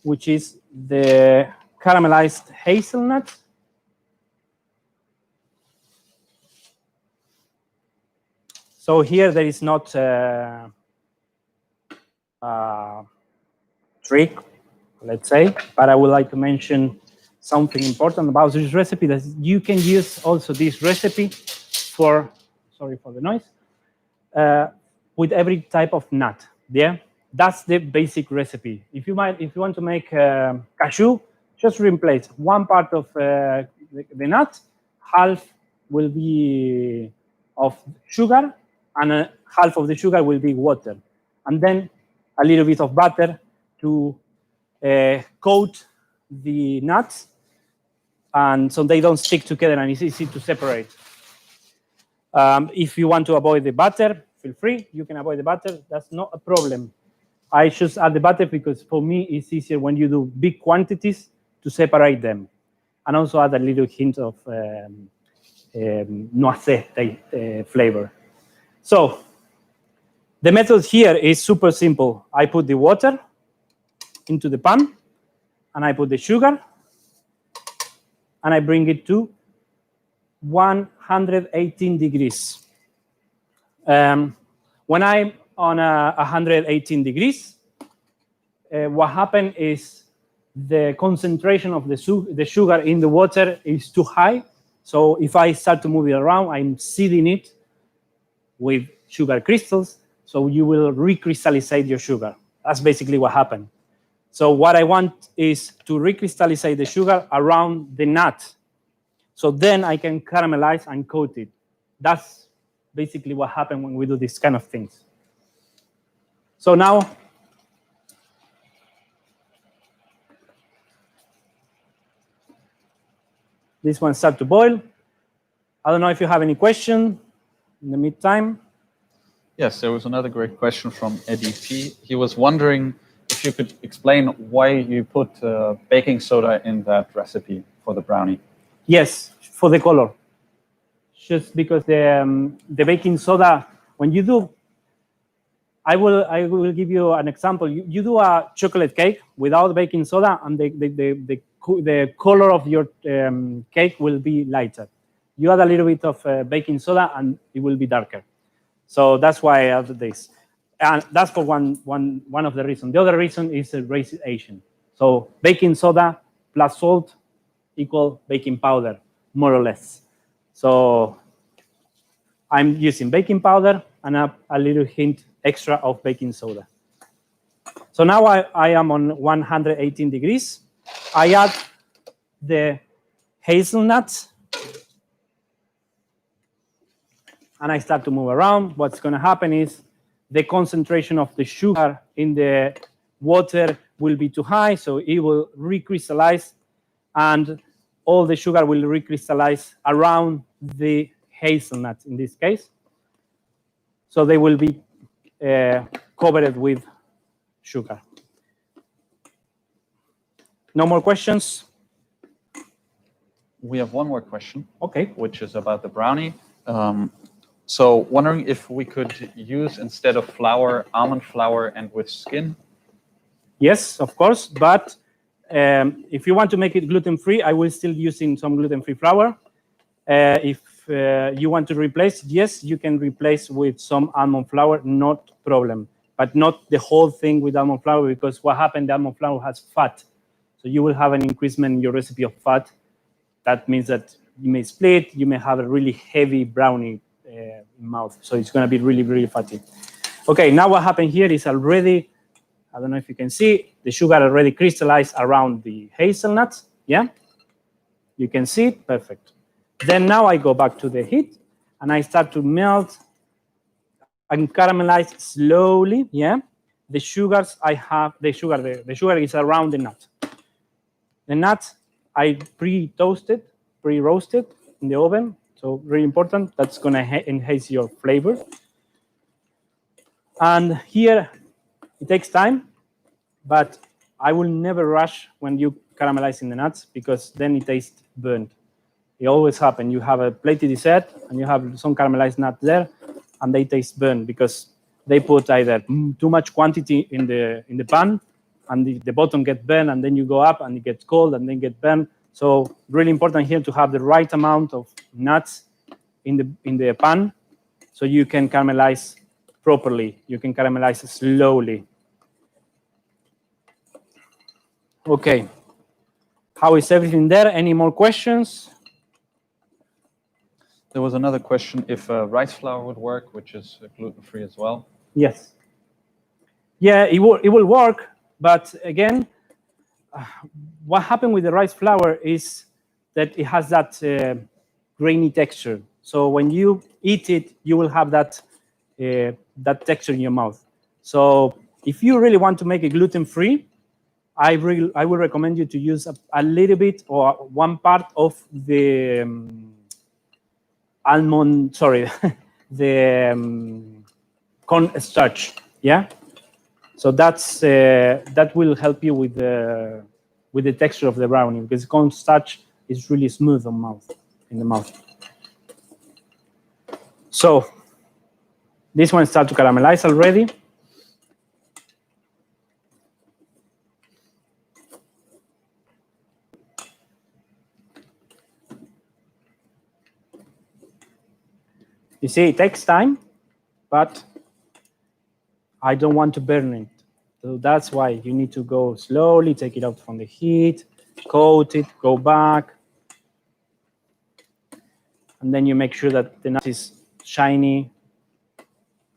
S1: which is the caramelized hazelnut. So here there is not a trick, let's say, but I would like to mention something important about this recipe, that you can use also this recipe for, sorry for the noise, with every type of nut. Yeah, that's the basic recipe. If you want to make cashew, just replace one part of the nut, half will be of sugar, and half of the sugar will be water, and then a little bit of butter to coat the nuts, and so they don't stick together and it's easy to separate. If you want to avoid the butter, feel free. You can avoid the butter. That's not a problem. I just add the butter because for me it's easier when you do big quantities to separate them, and also add a little hint of noisette flavor. So the method here is super simple. I put the water into the pan, and I put the sugar, and I bring it to 118 degrees. When I'm on 118 degrees, what happens is the concentration of the sugar in the water is too high. So if I start to move it around, I'm seeding it with sugar crystals. So you will recrystallize your sugar. That's basically what happened. So what I want is to recrystallize the sugar around the nut. So then I can caramelize and coat it. That's basically what happens when we do these kind of things. So now, this one starts to boil. I don't know if you have any question. in the meantime?
S2: Yes, there was another great question from Eddie P. He was wondering if you could explain why you put baking soda in that recipe for the brownie.
S1: Yes, for the color. Just because the baking soda, when you do, I will give you an example. You do a chocolate cake without baking soda, and the color of your cake will be lighter. You add a little bit of baking soda, and it will be darker. So that's why I added this. And that's for one of the reasons. The other reason is the racistration. So baking soda plus salt equal baking powder, more or less. So I'm using baking powder and a little hint extra of baking soda. So now I am on 118 degrees. I add the hazelnuts, and I start to move around. What's going to happen is the concentration of the sugar in the water will be too high, so it will recrystallize, and all the sugar will recrystallize around the hazelnuts in this case. So they will be covered with sugar. No more questions?
S2: We have one more question.
S1: Okay.
S2: Which is about the brownie. So wondering if we could use, instead of flour, almond flour and with skin?
S1: Yes, of course. But if you want to make it gluten-free, I will still using some gluten-free flour. If you want to replace, yes, you can replace with some almond flour, not problem. But not the whole thing with almond flour, because what happened, the almond flour has fat. So you will have an increasement in your recipe of fat. That means that you may split, you may have a really heavy brownie mouth. So it's going to be really, really fatty. Okay, now what happened here is already, I don't know if you can see, the sugar already crystallized around the hazelnuts. Yeah? You can see it, perfect. Then now I go back to the heat and I start to melt and caramelize slowly. Yeah? The sugars I have, the sugar is around the nut. The nut I pre-toasted, pre-roasted in the oven. So really important. That's going to enhance your flavor. And here it takes time, but I will never rush when you caramelizing the nuts, because then it tastes burnt. It always happens. You have a plated dessert and you have some caramelized nuts there, and they taste burnt because they put either too much quantity in the pan, and the bottom gets burnt, and then you go up and it gets cold and then get burnt. So really important here to have the right amount of nuts in the pan, so you can caramelize properly. You can caramelize slowly. Okay. How is everything there? Any more questions?
S2: There was another question if rice flour would work, which is gluten-free as well.
S1: Yes. Yeah, it will work, but again, what happened with the rice flour is that it has that grainy texture. So when you eat it, you will have that texture in your mouth. So if you really want to make it gluten-free, I would recommend you to use a little bit or one part of the almond, sorry, the corn starch. Yeah. So that will help you with the texture of the brownie, because corn starch is really smooth in the mouth. So this one starts to caramelize already. You see, it takes time, but I don't want to burn it. So that's why you need to go slowly, take it out from the heat, coat it, go back. And then you make sure that the nut is shiny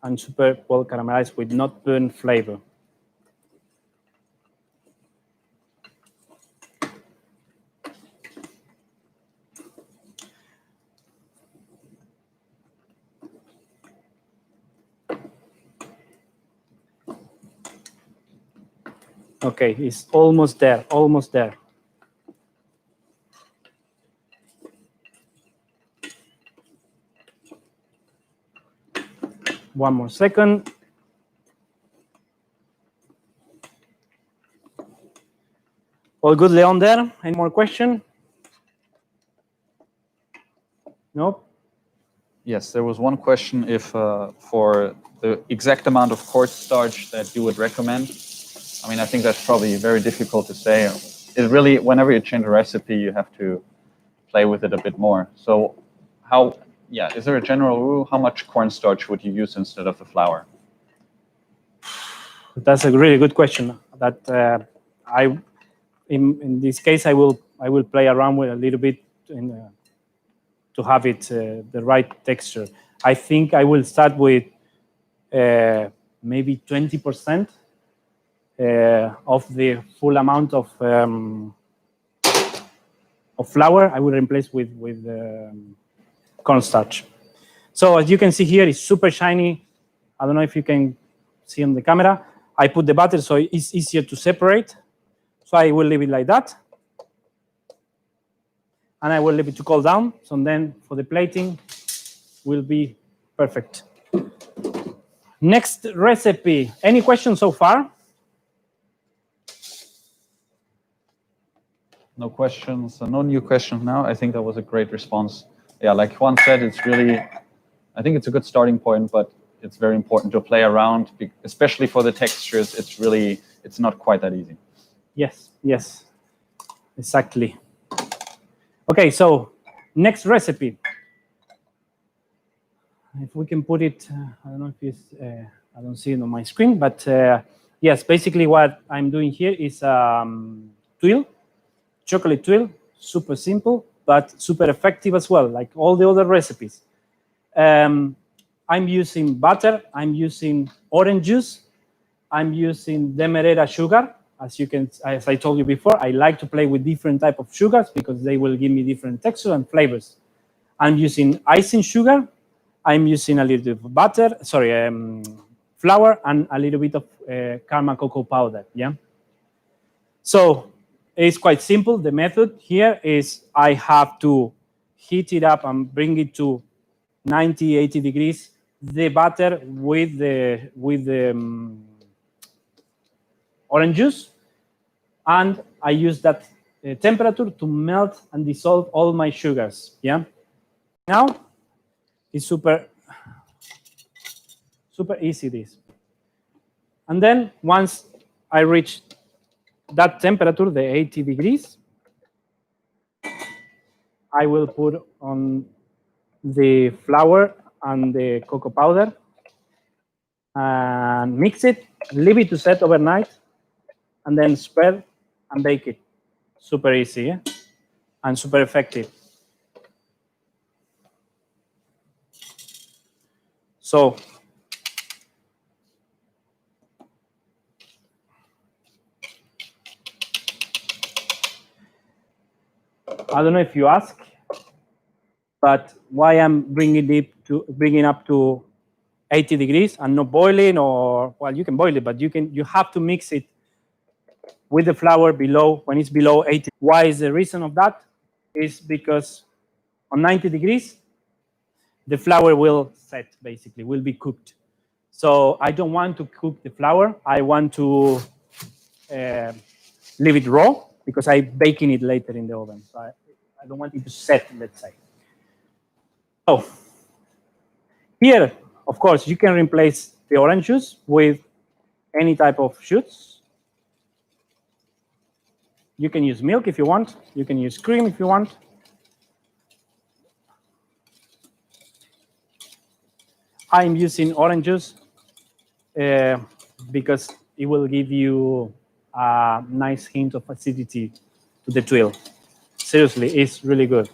S1: and super well caramelized with not burnt flavor. Okay, it's almost there, almost there. one more second. All good, Leon, there? Any more question? No?
S2: Yes, there was one question if for the exact amount of cornstarch that you would recommend. I mean, I think that's probably very difficult to say. It really, whenever you change a recipe, you have to play with it a bit more. So how, yeah, is there a general rule? How much cornstarch would you use instead of the flour?
S1: That's a really good question. That in this case, I will play around with a little bit to have it the right texture. I think I will start with maybe 20% of the full amount of flour. I will replace with cornstarch. So as you can see here, it's super shiny. I don't know if you can see on the camera. I put the butter so it's easier to separate. So I will leave it like that. And I will leave it to cool down. So then for the plating will be perfect. Next recipe. Any questions so far?
S2: No questions, no new questions now. I think that was a great response. Yeah, like Juan said, it's really, I think it's a good starting point, but it's very important to play around, especially for the textures. It's not quite that easy.
S1: Yes, exactly. Okay, so next recipe. If we can put it, I don't know if it's, I don't see it on my screen, but yes, basically what I'm doing here is tuile, chocolate tuile, super simple, but super effective as well, like all the other recipes. I'm using butter, I'm using orange juice, I'm using demerara sugar. As I told you before, I like to play with different type of sugars because they will give me different texture and flavors. I'm using icing sugar. I'm using a little bit of butter, flour, and a little bit of CARMA cocoa powder, yeah? So it's quite simple. The method here is I have to heat it up and bring it to 90, 80 degrees, the butter with the orange juice, and I use that temperature to melt and dissolve all my sugars, yeah? Now, it's super easy, this. And then once I reach that temperature, the 80 degrees, I will put on the flour and the cocoa powder and mix it, leave it to set overnight, and then spread and bake it. Super easy, yeah? And super effective. So I don't know if you ask, but why I'm bringing up to 80 degrees and not boiling, or, well, you can boil it, but you have to mix it with the flour when it's below 80. Why is the reason of that? Is because on 90 degrees, the flour will set, basically, will be cooked. So I don't want to cook the flour. I want to leave it raw because I'm baking it later in the oven. So I don't want it to set, let's say. So here, of course, you can replace the orange juice with any type of juice. You can use milk if you want. You can use cream if you want. I'm using orange juice because it will give you a nice hint of acidity to the tuile. Seriously, it's really good.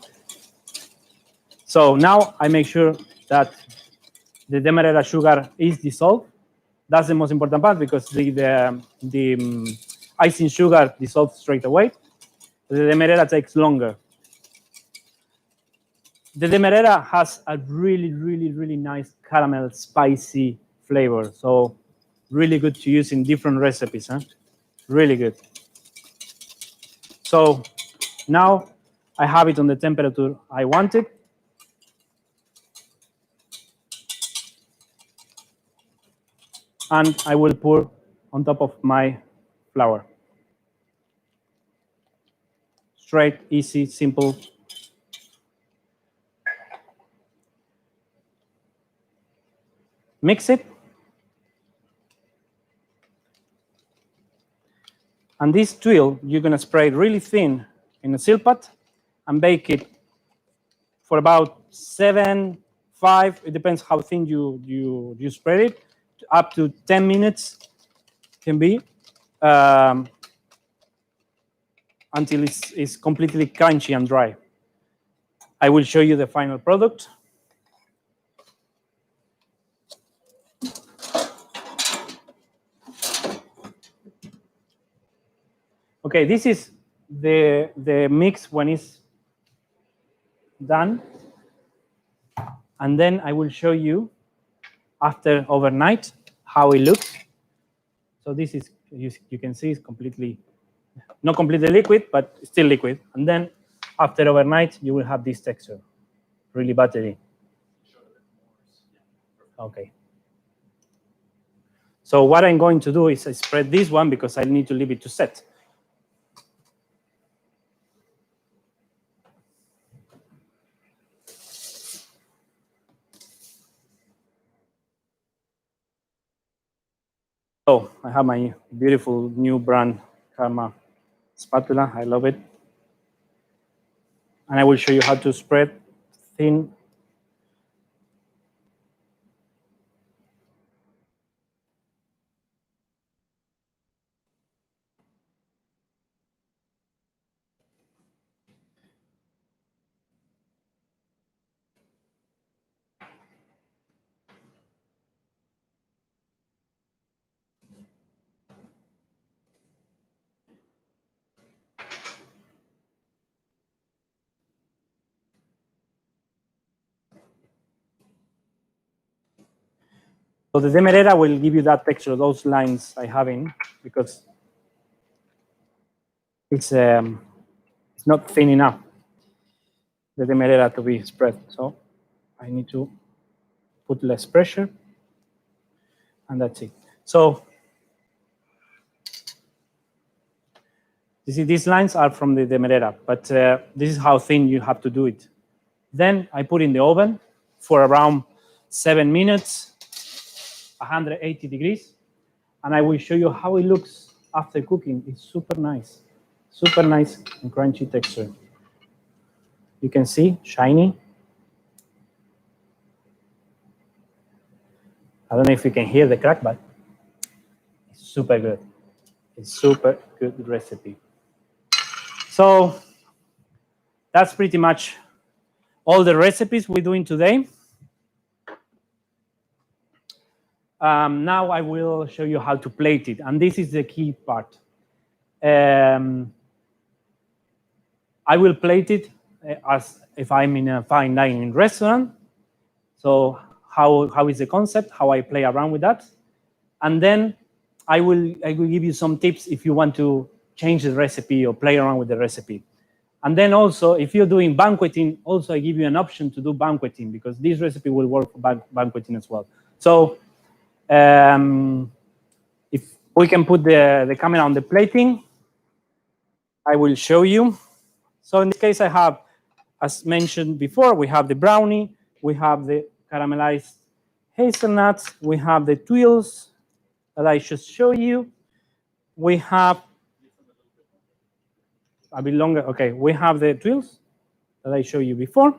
S1: So now I make sure that the demerara sugar is dissolved. That's the most important part because the icing sugar dissolves straight away. The demerara takes longer. The demerara has a really, really, really nice caramel spicy flavor. So really good to use in different recipes, huh? Really good. So now I have it on the temperature I want it. and I will pour on top of my flour. Straight, easy, simple. Mix it. And this tuile, you're going to spray it really thin in a silpat and bake it for about 7, 5, it depends how thin you spread it, up to 10 minutes can be, until it's completely crunchy and dry. I will show you the final product. Okay, this is the mix when it's done. And then I will show you after overnight how it looks. So this is, you can see it's completely, not completely liquid, but still liquid. And then after overnight, you will have this texture, really buttery. Okay. So what I'm going to do is I spread this one because I need to leave it to set. So I have my beautiful new brand CARMA spatula. I love it. And I will show you how to spread thin. So the demerara will give you that texture, those lines I have in, because it's not thin enough, the demerara to be spread. So I need to put less pressure, and that's it. So you see, these lines are from the demerara, but this is how thin you have to do it. Then I put in the oven for around 7 minutes, 180 degrees, and I will show you how it looks after cooking. It's super nice and crunchy texture. You can see, shiny. I don't know if you can hear the crack, but it's super good. It's super good recipe. So that's pretty much all the recipes we're doing today. Now I will show you how to plate it, and this is the key part. I will plate it as if I'm in a fine dining restaurant. So how is the concept, how I play around with that. And then I will give you some tips if you want to change the recipe or play around with the recipe. And then also, if you're doing banqueting, also I give you an option to do banqueting, because this recipe will work for banqueting as well. So if we can put the camera on the plating, I will show you. So in this case, I have, as mentioned before, we have the brownie, we have the caramelized hazelnuts, we have the tuiles that I just showed you. We have a bit longer. Okay, we have the tuiles that I showed you before.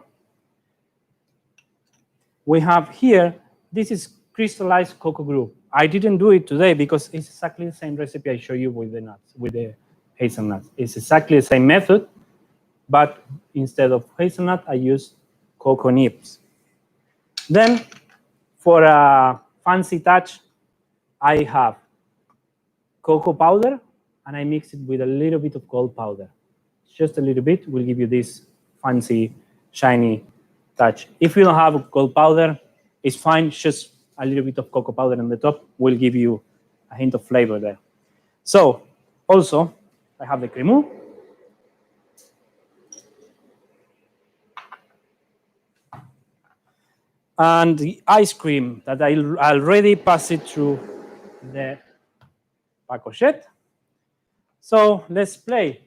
S1: We have here, this is crystallized cocoa group. I didn't do it today because it's exactly the same recipe I show you with the nuts, with the hazelnuts. It's exactly the same method, but instead of hazelnut, I use cocoa nibs. Then, for a fancy touch, I have cocoa powder, and I mix it with a little bit of gold powder. Just a little bit will give you this fancy, shiny touch. If you don't have gold powder, it's fine. Just a little bit of cocoa powder on the top will give you a hint of flavor there. So, also, I have the cremeux. And the ice cream that I already passed it through the pacochette. So let's play.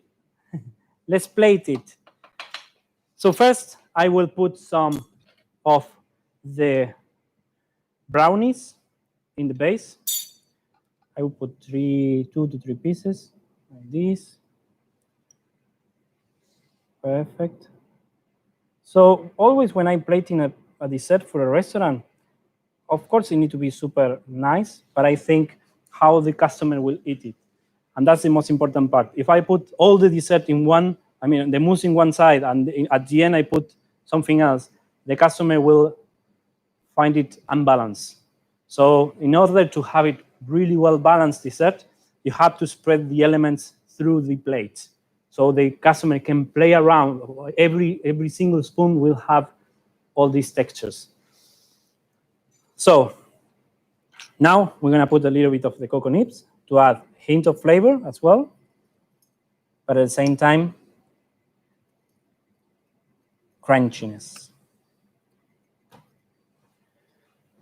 S1: Let's plate it. So first, I will put some of the brownies in the base. I will put 2 to 3 pieces like this. Perfect. So always when I'm plating a dessert for a restaurant, of course it needs to be super nice, but I think how the customer will eat it. And that's the most important part. If I put all the dessert in one, I mean, the mousse in one side, and at the end I put something else, the customer will find it unbalanced. So in order to have it really well-balanced dessert, you have to spread the elements through the plate. So the customer can play around. Every single spoon will have all these textures. So now we're going to put a little bit of the cocoa nibs to add a hint of flavor as well, but at the same time, crunchiness.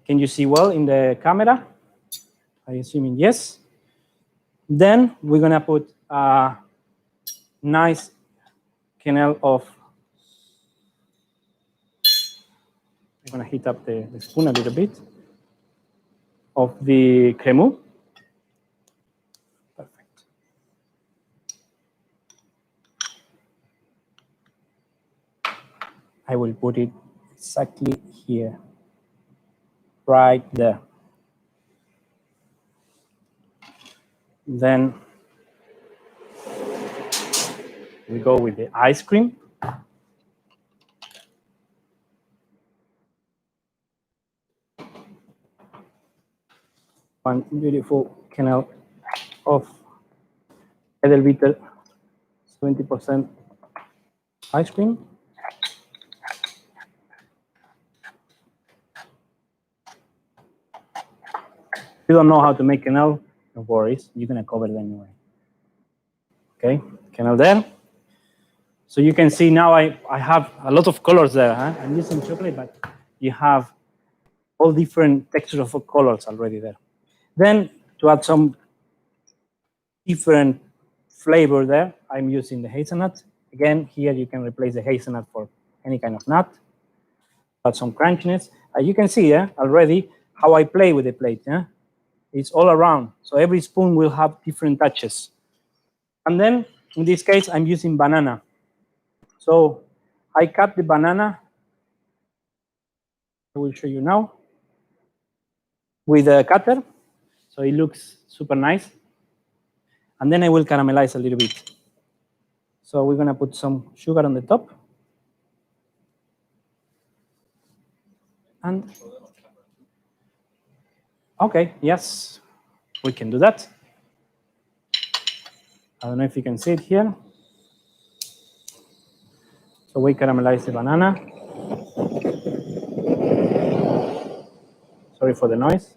S1: Can you see well in the camera? I'm assuming yes. Then we're going to put a nice kernel of, I'm going to heat up the spoon a little bit, of the cremeux. Perfect. I will put it exactly here, right there. Then we go with the ice cream. One beautiful kernel of Edelbitter 70% ice cream. If you don't know how to make kernel, no worries, you're going to cover it anyway. Okay, kernel there. So you can see now I have a lot of colors there. Huh? I'm using chocolate, but you have all different textures of colors already there. Then to add some different flavor there, I'm using the hazelnut. Again, here you can replace the hazelnut for any kind of nut. Add some crunchiness. You can see already how I play with the plate. It's all around. So every spoon will have different touches. And then in this case, I'm using banana. So I cut the banana. I will show you now with a cutter. So it looks super nice. And then I will caramelize a little bit. So we're going to put some sugar on the top. And okay, yes, we can do that. I don't know if you can see it here. So we caramelize the banana. Sorry for the noise.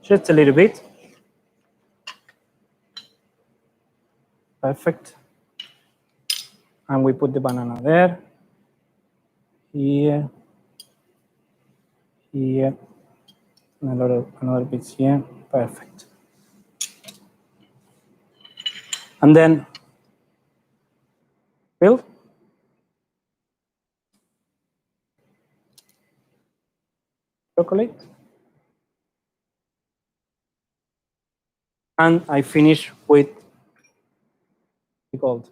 S1: Just a little bit. Perfect. And we put the banana there, here, here, and another bit here. Perfect. And then fill. Chocolate. And I finish with the gold.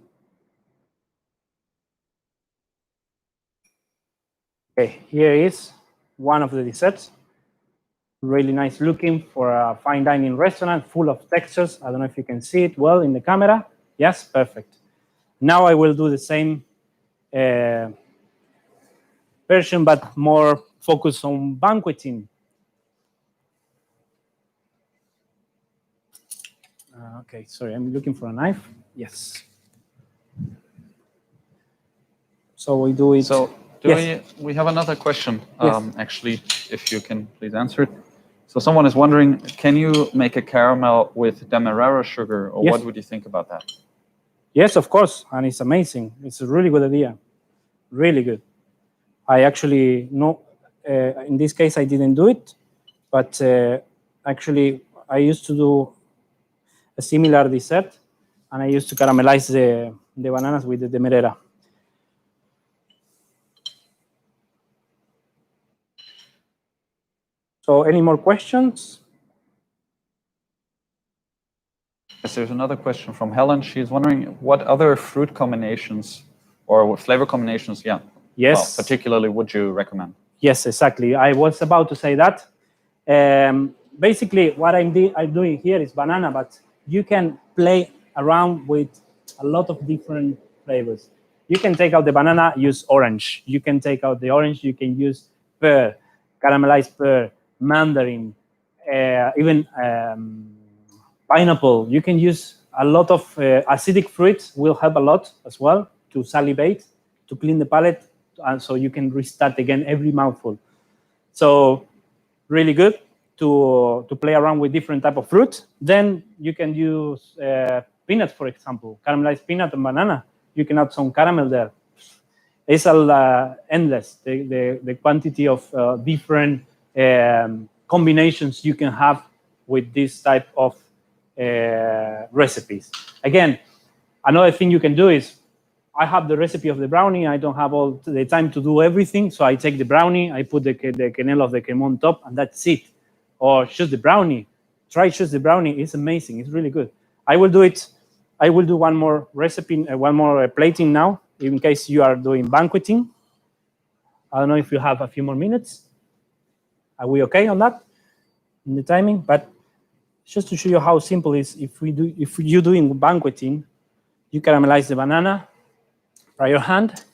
S1: Okay, here is one of the desserts. Really nice looking for a fine dining restaurant, full of textures. I don't know if you can see it well in the camera. Yes, perfect. Now I will do the same version, but more focused on banqueting. Okay, sorry, I'm looking for a knife. Yes. So we do it.
S2: So we have another question,
S1: yes.
S2: actually, if you can please answer it. So someone is wondering, can you make a caramel with demerara sugar, or
S1: yes.
S2: What would you think about that?
S1: Yes, of course, and it's amazing. It's a really good idea, really good. I actually know in this case, I didn't do it, but actually, I used to do a similar dessert, and I used to caramelize the bananas with the demerara. So any more questions?
S2: Yes, there's another question from Helen. She's wondering what other fruit combinations or flavor combinations, yes, well, particularly would you recommend?
S1: Yes, exactly. I was about to say that. Basically, what I'm doing here is banana, but you can play around with a lot of different flavors. You can take out the banana, use orange. You can take out the orange, you can use pear, caramelized pear, mandarin, even pineapple. You can use a lot of acidic fruits will help a lot as well to salivate, to clean the palate, and so you can restart again every mouthful. So really good to play around with different type of fruit. Then you can use peanuts, for example, caramelized peanut and banana. You can add some caramel there. It's endless, the quantity of different combinations you can have with this type of recipes. Again, another thing you can do is, I have the recipe of the brownie. I don't have all the time to do everything. So I take the brownie, I put the quenelle of the crème on top, and that's it. Or choose the brownie. Try choose the brownie. It's amazing. It's really good. I will do it. I will do one more recipe, one more plating now, in case you are doing banqueting. I don't know if you have a few more minutes. Are we okay on that? In the timing? But just to show you how simple it is, if you're doing banqueting, you caramelize the banana, try your hand.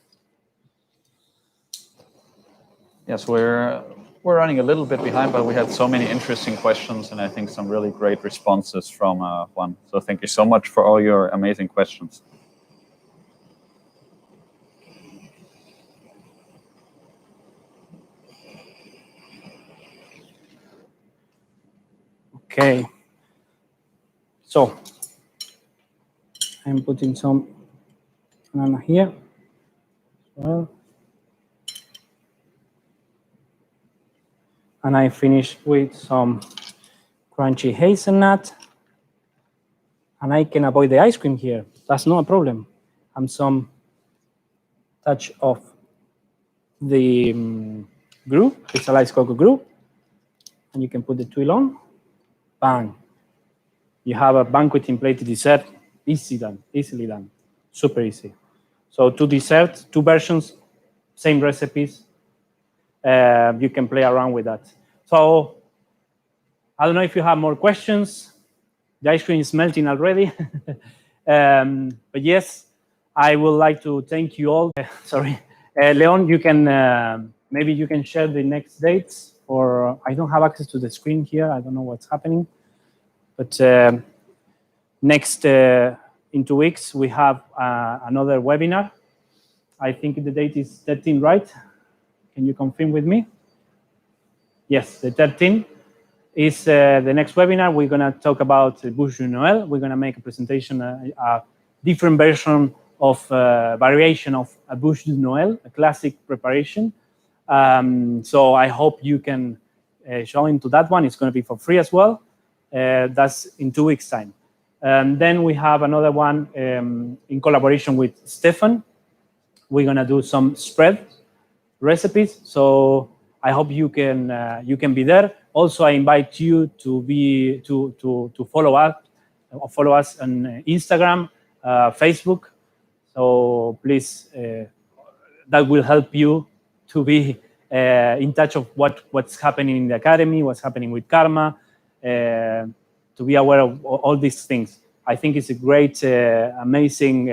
S2: Yes, we're running a little bit behind, but we had so many interesting questions and I think some really great responses from Juan. So thank you so much for all your amazing questions.
S1: Okay. So I'm putting some banana here. Well, and I finish with some crunchy hazelnut. And I can avoid the ice cream here. That's not a problem. And some touch of the glue, crystallized cocoa glue. And you can put the twill on. Bang. You have a banqueting plated dessert. Easily done. Super easy. So two desserts, two versions, same recipes. You can play around with that. So I don't know if you have more questions. The ice cream is melting already. But yes, I would like to thank you all. Sorry. Leon, you can, maybe you can share the next dates, or I don't have access to the screen here. I don't know what's happening. But next, in 2 weeks, we have another webinar. I think the date is 13, right? Can you confirm with me? Yes, the 13th is the next webinar. We're going to talk about Bûche de Noël. We're going to make a presentation, a different version of variation of a Bûche de Noël, a classic preparation. So I hope you can join to that one. It's going to be for free as well. That's in 2 weeks' time. Then we have another one in collaboration with Stefan. We're going to do some spread recipes. So I hope you can be there. Also, I invite you to follow us on Instagram, Facebook. So please, that will help you to be in touch of what's happening in the academy, what's happening with CARMA, to be aware of all these things. I think it's a great, amazing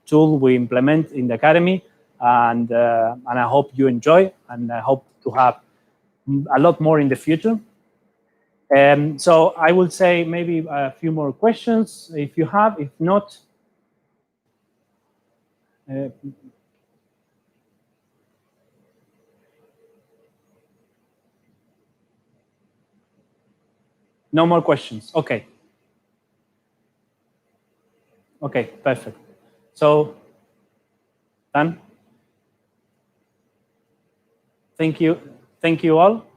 S1: tool we implement in the academy, and I hope you enjoy, and I hope to have a lot more in the future. So I will say maybe a few more questions if you have. If not, no more questions. Okay. Okay, perfect. So, Dan, thank you. Thank you all.